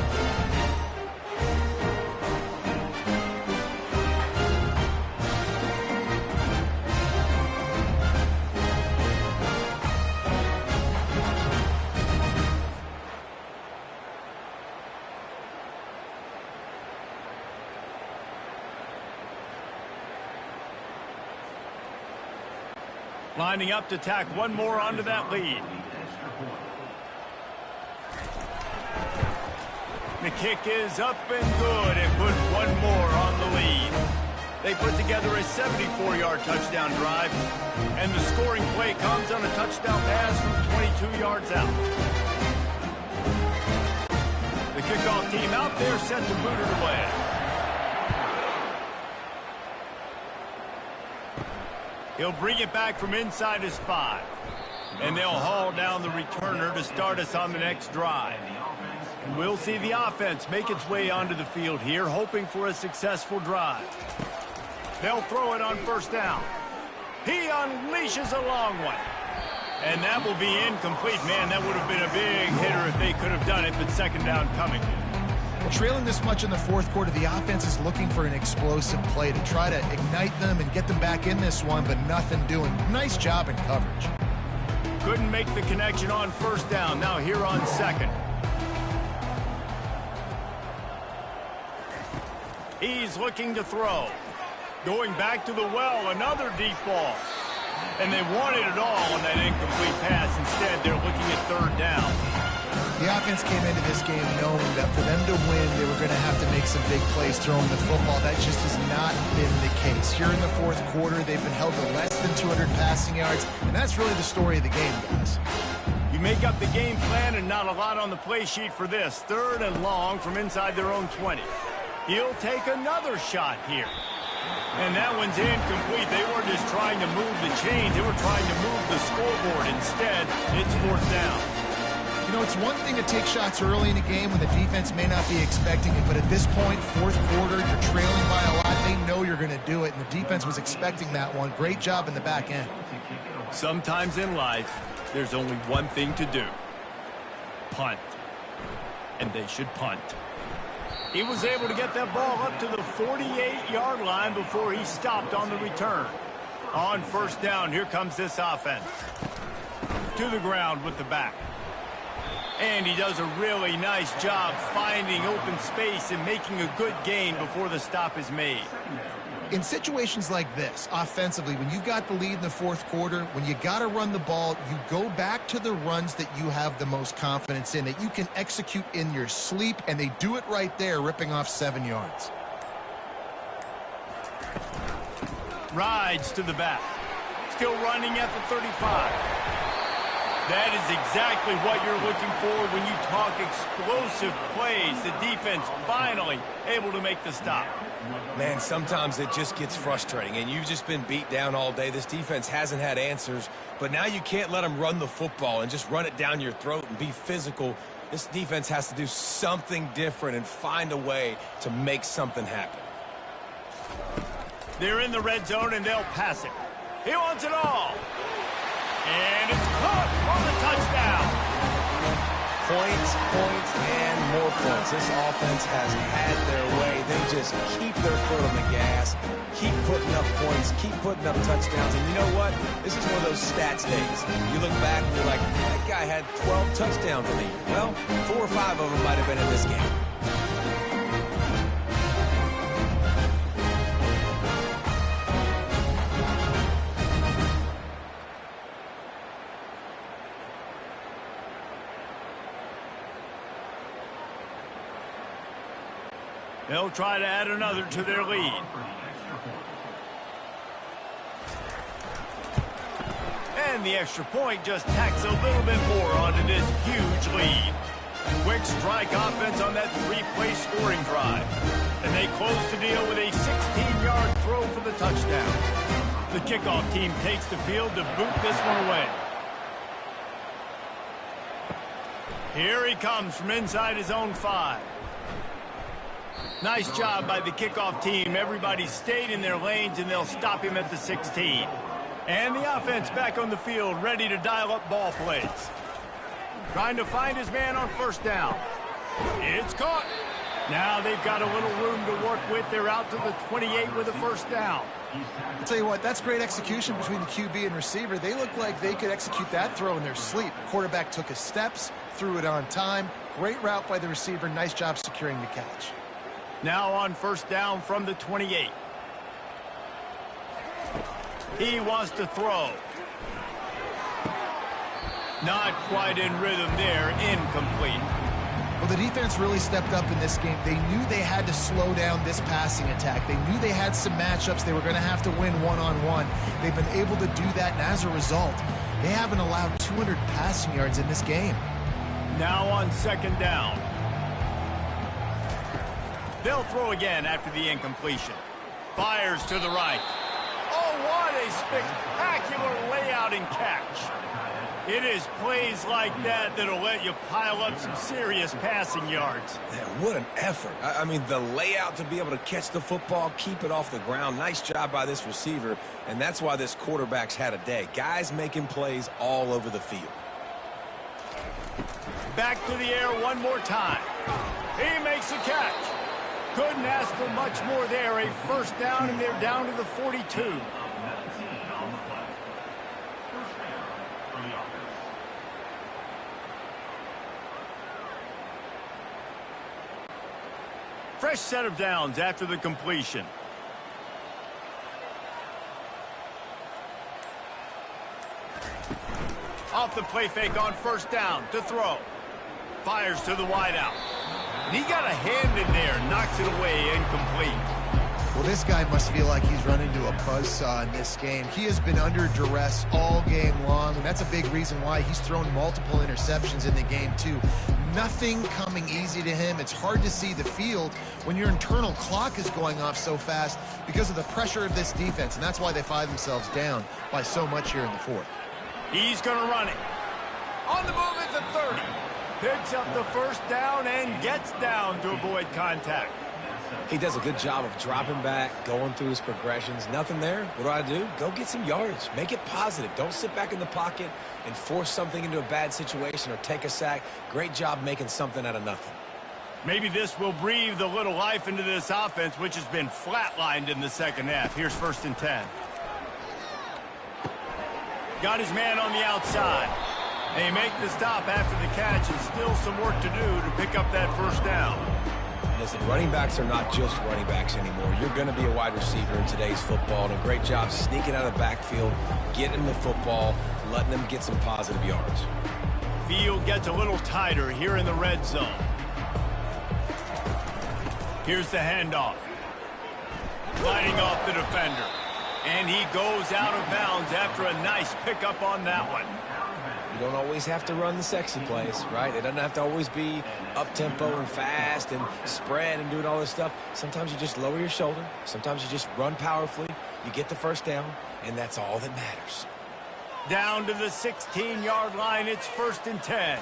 Lining up to tack one more onto that lead. The kick is up and good and put one more on the lead. They put together a 74-yard touchdown drive, and the scoring play comes on a touchdown pass from 22 yards out. The kickoff team out there set to boot it away. He'll bring it back from inside his 5. And they'll haul down the returner to start us on the next drive. And we'll see the offense make its way onto the field here, hoping for a successful drive. They'll throw it on 1st down. He unleashes a long one. And that will be incomplete. Man, that would have been a big hitter if they could have done it, but 2nd down coming. Well, trailing this much in the 4th quarter, the offense is looking for an explosive play to try to ignite them and get them back in this one, but nothing doing. Nice job in coverage. Couldn't make the connection on first down. Now here on second. He's looking to throw. Going back to the well, another deep ball. And they wanted it all on that incomplete pass. Instead, they're looking at third down. The offense came into this game knowing that for them to win, they were going to have to make some big plays throwing the football. That just has not been the case. Here in the fourth quarter, they've been held to less than 200 passing yards, and that's really the story of the game, guys. You make up the game plan and not a lot on the play sheet for this. Third and long from inside their own 20. He'll take another shot here. And that one's incomplete. They weren't just trying to move the chains. They were trying to move the scoreboard. Instead, it's fourth down. You know, it's one thing to take shots early in a game when the defense may not be expecting it, but at this point, fourth quarter, you're trailing by a lot. They know you're going to do it, and the defense was expecting that one. Great job in the back end. Sometimes in life, there's only one thing to do. Punt. And they should punt. He was able to get that ball up to the 48-yard line before he stopped on the return. On first down, here comes this offense. To the ground with the back. And he does a really nice job finding open space and making a good gain before the stop is made. In situations like this, offensively, when you've got the lead in the fourth quarter, when you got to run the ball, you go back to the runs that you have the most confidence in, that you can execute in your sleep, and they do it right there, ripping off 7 yards. Rides to the back. Still running at the 35. That is exactly what you're looking for when you talk explosive plays. The defense finally able to make the stop. Man, sometimes it just gets frustrating, and you've just been beat down all day. This defense hasn't had answers, but now you can't let them run the football and just run it down your throat and be physical. This defense has to do something different and find a way to make something happen. They're in the red zone, and they'll pass it. He wants it all. And it's caught for the touchdown. Points, and more points. This offense has had their way. They just keep their foot on the gas, keep putting up points, keep putting up touchdowns. And you know what? This is one of those stats days. You look back and you're like, that guy had 12 touchdowns in the year. Well, 4 or 5 of them might have been in this game. They'll try to add another to their lead. And the extra point just tacks a little bit more onto this huge lead. Quick strike offense on that 3-play scoring drive. And they close the deal with a 16-yard throw for the touchdown. The kickoff team takes the field to boot this one away. Here he comes from inside his own 5. Nice job by the kickoff team. Everybody stayed in their lanes, and they'll stop him at the 16. And the offense back on the field, ready to dial up ball plays. Trying to find his man on first down. It's caught. Now they've got a little room to work with. They're out to the 28 with a first down. I'll tell you what, that's great execution between the QB and receiver. They look like they could execute that throw in their sleep. Quarterback took his steps, threw it on time. Great route by the receiver. Nice job securing the catch. Now on first down from the 28. He wants to throw. Not quite in rhythm there. Incomplete. Well, the defense really stepped up in this game. They knew they had to slow down this passing attack. They knew they had some matchups they were going to have to win one-on-one. They've been able to do that, and as a result, they haven't allowed 200 passing yards in this game. Now on second down. They'll throw again after the incompletion. Fires to the right. Oh, what a spectacular layout and catch. It is plays like that that'll let you pile up some serious passing yards. Man, what an effort. I mean, the layout to be able to catch the football, keep it off the ground. Nice job by this receiver, and that's why this quarterback's had a day. Guys making plays all over the field. Back to the air one more time. He makes a catch. Couldn't ask for much more there. A first down, and they're down to the 42. Fresh set of downs after the completion. Off the play fake on first down to throw. Fires to the wideout. And he got a hand in there, knocks it away, incomplete. Well, this guy must feel like he's run into a buzzsaw in this game. He has been under duress all game long, and that's a big reason why he's thrown multiple interceptions in the game, too. Nothing coming easy to him. It's hard to see the field when your internal clock is going off so fast because of the pressure of this defense, and that's why they find themselves down by so much here in the fourth. He's going to run it. On the move at the 30. Picks up the first down and gets down to avoid contact. He does a good job of dropping back, going through his progressions. Nothing there. What do? Go get some yardage. Make it positive. Don't sit back in the pocket and force something into a bad situation or take a sack. Great job making something out of nothing. Maybe this will breathe a little life into this offense, which has been flatlined in the second half. Here's 1st and 10. Got his man on the outside. They make the stop after the catch, and still some work to do to pick up that first down. Listen, running backs are not just running backs anymore. You're going to be a wide receiver in today's football, and a great job sneaking out of the backfield, getting the football, letting them get some positive yards. Field gets a little tighter here in the red zone. Here's the handoff. Fighting off the defender. And he goes out of bounds after a nice pickup on that one. You don't always have to run the sexy plays, right? It doesn't have to always be up-tempo and fast and spread and doing all this stuff. Sometimes you just lower your shoulder. Sometimes you just run powerfully. You get the first down, and that's all that matters. Down to the 16-yard line. It's 1st and 10.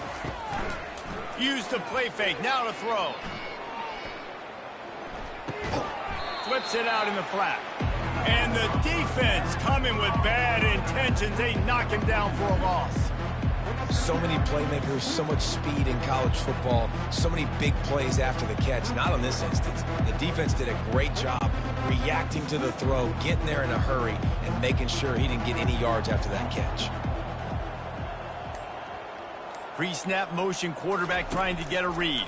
Use the play fake. Now to throw. Flips it out in the flat. And the defense coming with bad intentions. They knock him down for a loss. So many playmakers, so much speed in college football, so many big plays after the catch. Not on this instance. The defense did a great job reacting to the throw, getting there in a hurry, and making sure he didn't get any yards after that catch. Pre-snap motion, quarterback trying to get a read.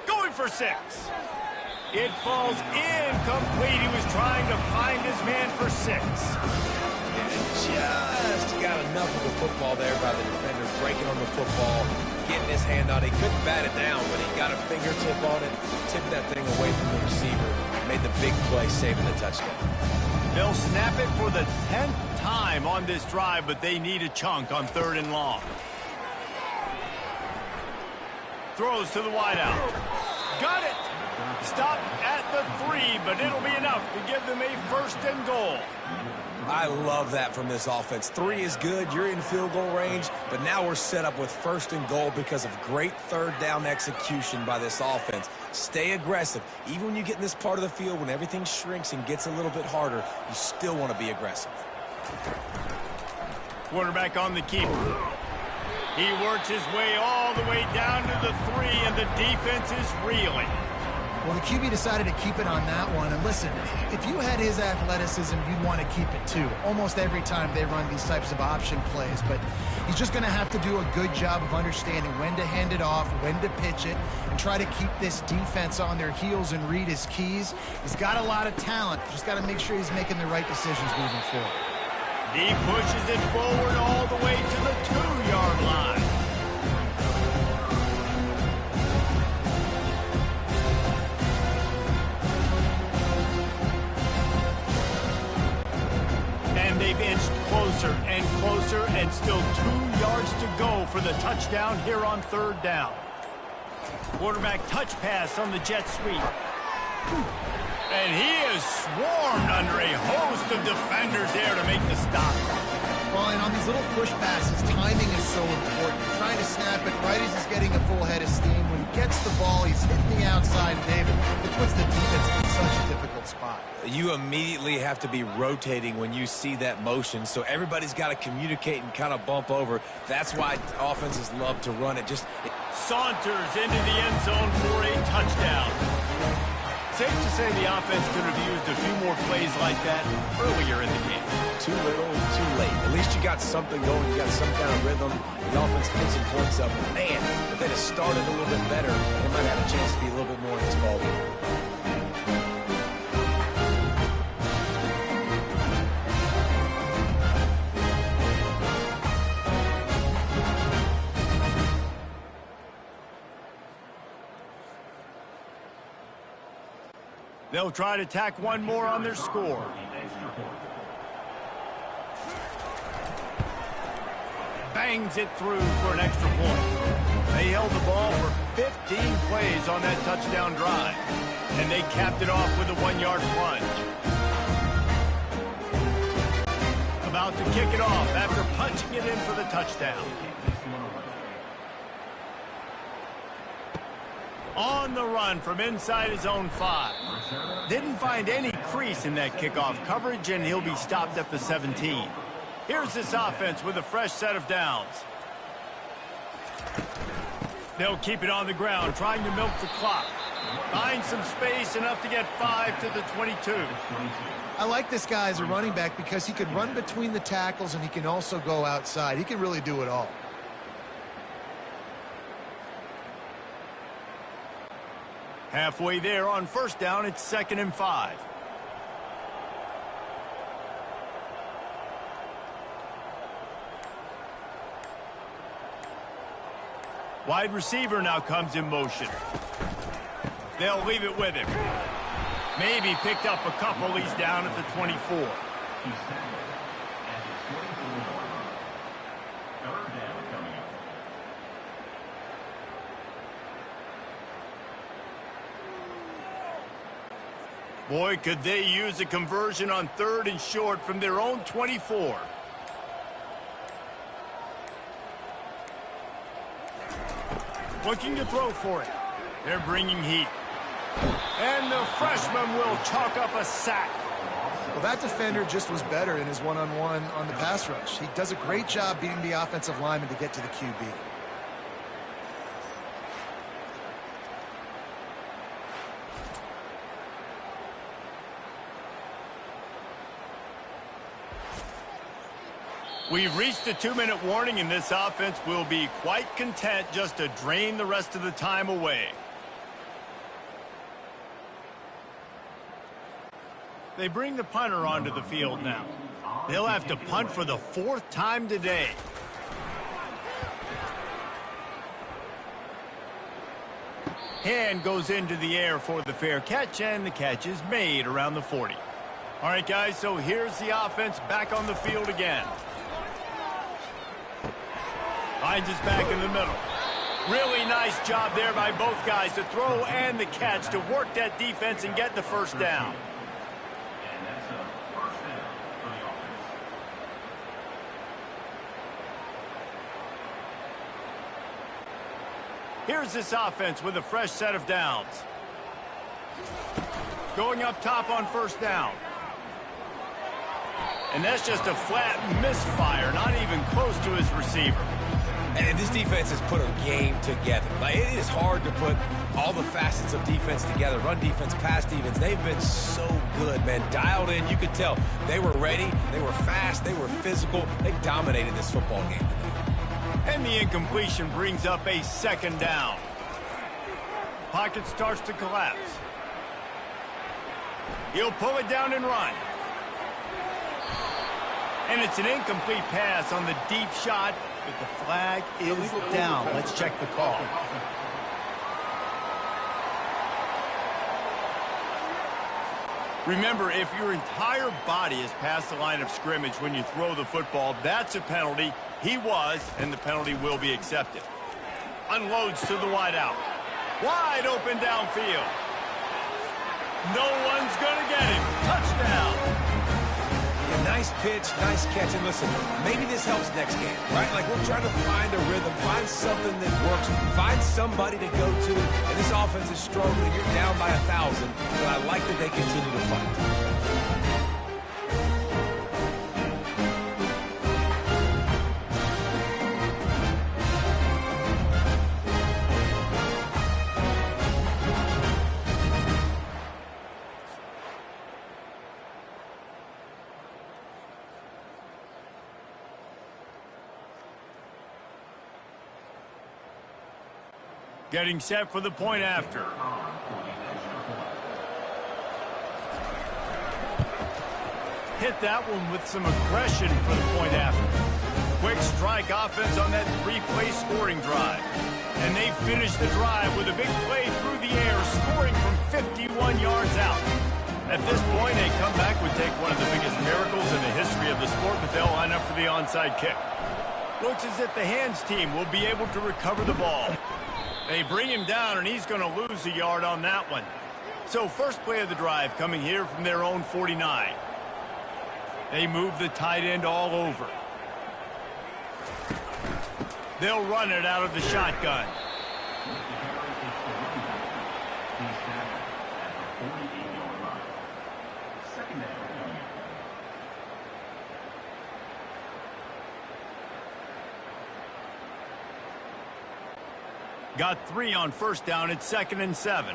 Going for 6. It falls incomplete. He was trying to find his man for 6. Just got enough of the football there by the defender, breaking on the football, getting his hand on it. He couldn't bat it down, but he got a fingertip on it, tipped that thing away from the receiver, made the big play, saving the touchdown. They'll snap it for the 10th time on this drive, but they need a chunk on 3rd and long. Throws to the wideout. Got it! Stopped at the 3, but it'll be enough to give them a 1st and goal. I love that from this offense. 3 is good. You're in field goal range, but now we're set up with 1st and goal because of great 3rd down execution by this offense. Stay aggressive. Even when you get in this part of the field, when everything shrinks and gets a little bit harder, you still want to be aggressive. Quarterback on the keeper. He works his way all the way down to the 3, and the defense is reeling. Well, the QB decided to keep it on that one. And listen, if you had his athleticism, you'd want to keep it too. Almost every time they run these types of option plays. But he's just going to have to do a good job of understanding when to hand it off, when to pitch it, and try to keep this defense on their heels and read his keys. He's got a lot of talent. Just got to make sure he's making the right decisions moving forward. He pushes it forward all the way to the 2-yard line. They've inched closer and closer, and still 2 yards to go for the touchdown here on 3rd down. Quarterback touch pass on the jet sweep. And he is swarmed under a host of defenders there to make the stop. Well, and on these little push passes, timing is so important. Trying to snap it right as he's getting a full head of steam. When he gets the ball, he's hitting the outside, David. It puts the defense in such a difficult spot. You immediately have to be rotating when you see that motion, so everybody's got to communicate and kind of bump over. That's why offenses love to run it. Saunters into the end zone for a touchdown. Safe to say the offense could have used a few more plays like that earlier in the game. Too little, too late. At least you got something going. You got some kind of rhythm. The offense put some points up. Man, if they'd have started a little bit better, they might have a chance to be a little bit more in this ballgame. They'll try to tack one more on their score. Bangs it through for an extra point. They held the ball for 15 plays on that touchdown drive, and they capped it off with a 1-yard plunge. About to kick it off after punching it in for the touchdown. On the run from inside his own 5. Didn't find any crease in that kickoff coverage, and he'll be stopped at the 17. Here's this offense with a fresh set of downs. They'll keep it on the ground, trying to milk the clock. Find some space, enough to get 5 to the 22. I like this guy as a running back because he can run between the tackles and he can also go outside. He can really do it all. Halfway there on first down, it's 2nd and 5. Wide receiver now comes in motion. They'll leave it with him. Maybe picked up a couple. He's down at the 24. Boy, could they use a conversion on 3rd and short from their own 24. Looking to throw for it. They're bringing heat. And the freshman will chalk up a sack. Well, that defender just was better in his one-on-one on the pass rush. He does a great job beating the offensive lineman to get to the QB. We've reached the 2-minute warning, and this offense will be quite content just to drain the rest of the time away. They bring the punter onto the field now. They'll have to punt for the 4th time today. Hand goes into the air for the fair catch, and the catch is made around the 40. All right, guys, so here's the offense back on the field again. Finds us back in the middle. Really nice job there by both guys, the throw and the catch, to work that defense and get the first down. Here's this offense with a fresh set of downs. Going up top on first down. And that's just a flat misfire, not even close to his receiver. And this defense has put a game together. Like, it is hard to put all the facets of defense together. Run defense, pass defense. They've been so good, man. Dialed in. You could tell they were ready. They were fast. They were physical. They dominated this football game today. And the incompletion brings up a 2nd down. Pocket starts to collapse. He'll pull it down and run. And it's an incomplete pass on the deep shot, but the flag is down. Let's check the call. Remember, if your entire body is past the line of scrimmage when you throw the football, that's a penalty. He was, and the penalty will be accepted. Unloads to the wideout. Wide open downfield. No one's going to get him. Touchdown. Nice pitch, nice catch. And listen, maybe this helps next game, right? Like, we're trying to find a rhythm, find something that works, find somebody to go to. And this offense is struggling. You're down by 1,000, but I like that they continue to fight. Getting set for the point after. Hit that one with some aggression for the point after. Quick strike offense on that three-play scoring drive. And they finish the drive with a big play through the air, scoring from 51 yards out. At this point, a comeback would take one of the biggest miracles in the history of the sport, but they'll line up for the onside kick. Looks as if the hands team will be able to recover the ball. They bring him down, and he's going to lose a yard on that one. So first play of the drive coming here from their own 49. They move the tight end all over. They'll run it out of the shotgun. Got 3 on first down. It's 2nd and 7.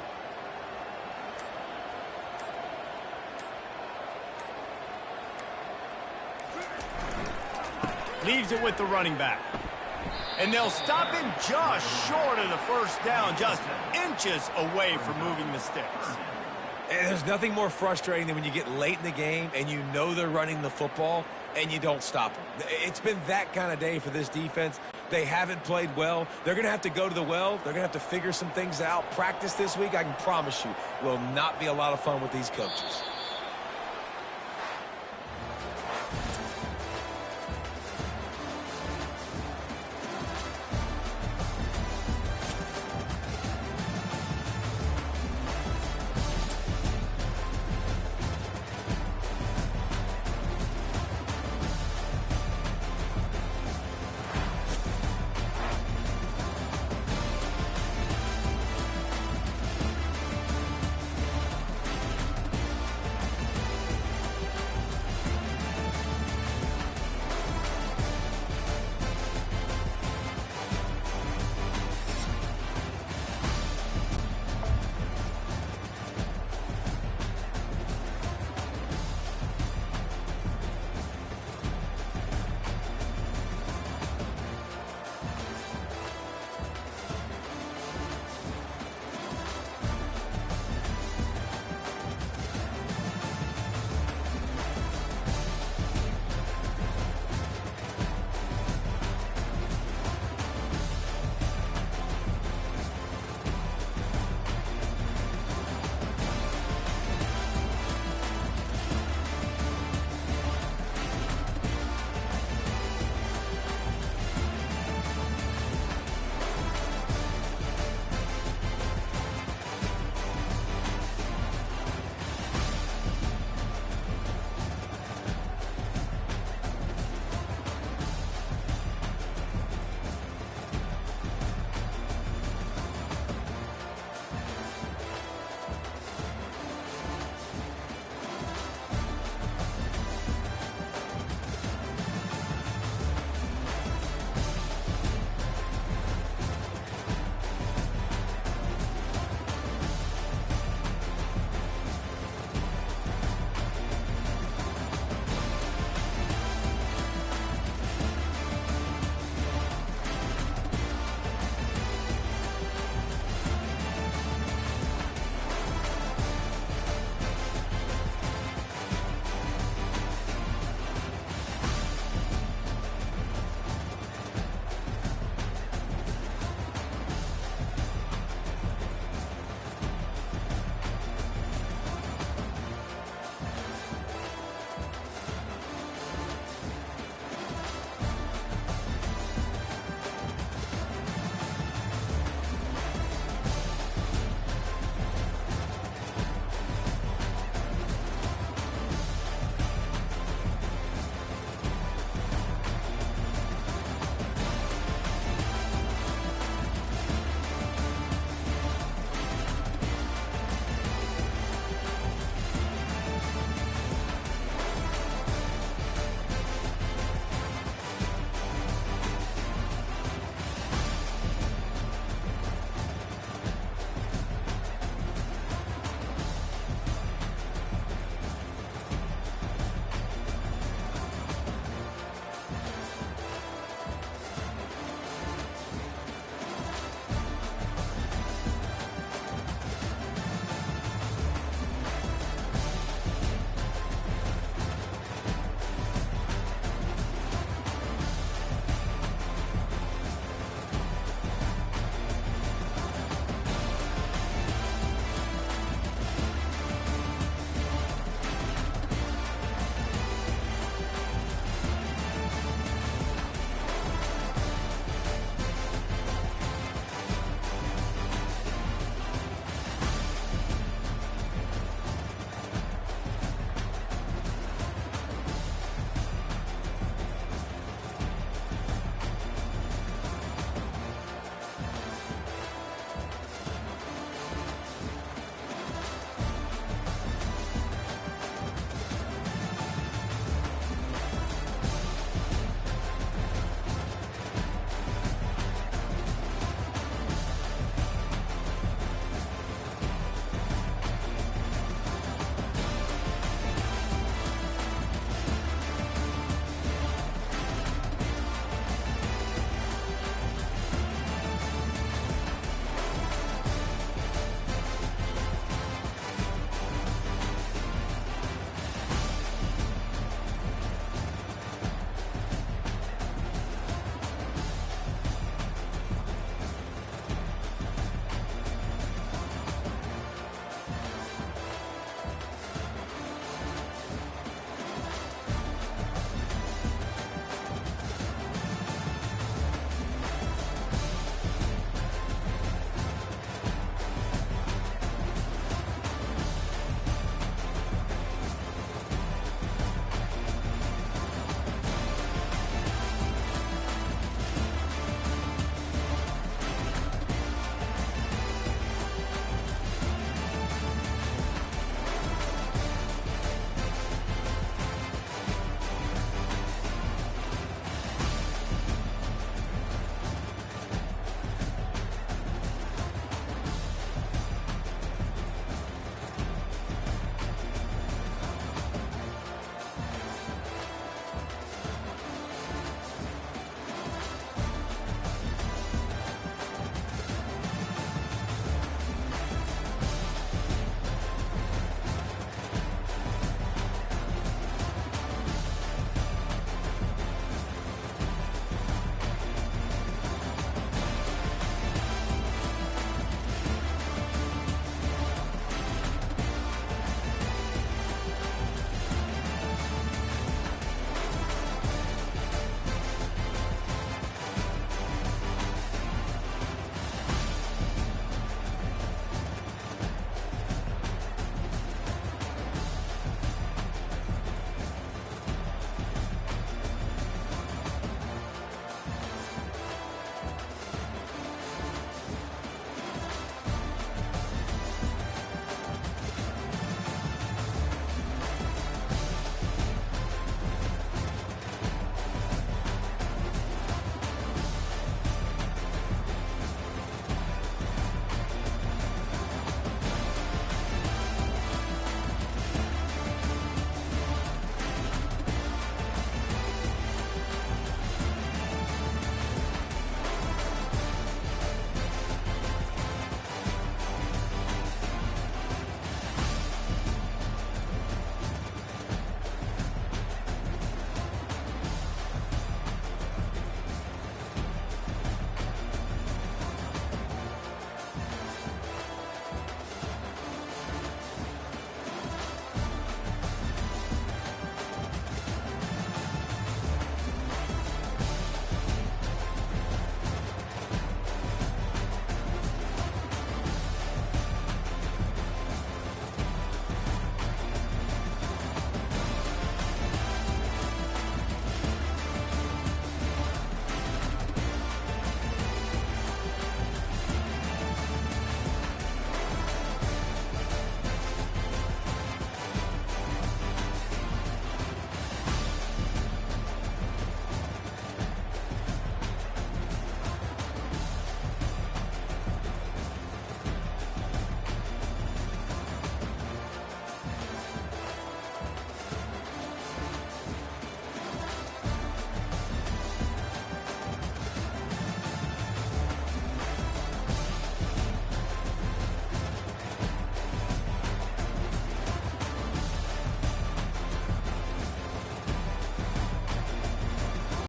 Leaves it with the running back. And they'll stop him just short of the first down, just inches away from moving the sticks. And there's nothing more frustrating than when you get late in the game and you know they're running the football and you don't stop them. It's been that kind of day for this defense. They haven't played well. They're going to have to go to the well. They're going to have to figure some things out. Practice this week, I can promise you, will not be a lot of fun with these coaches.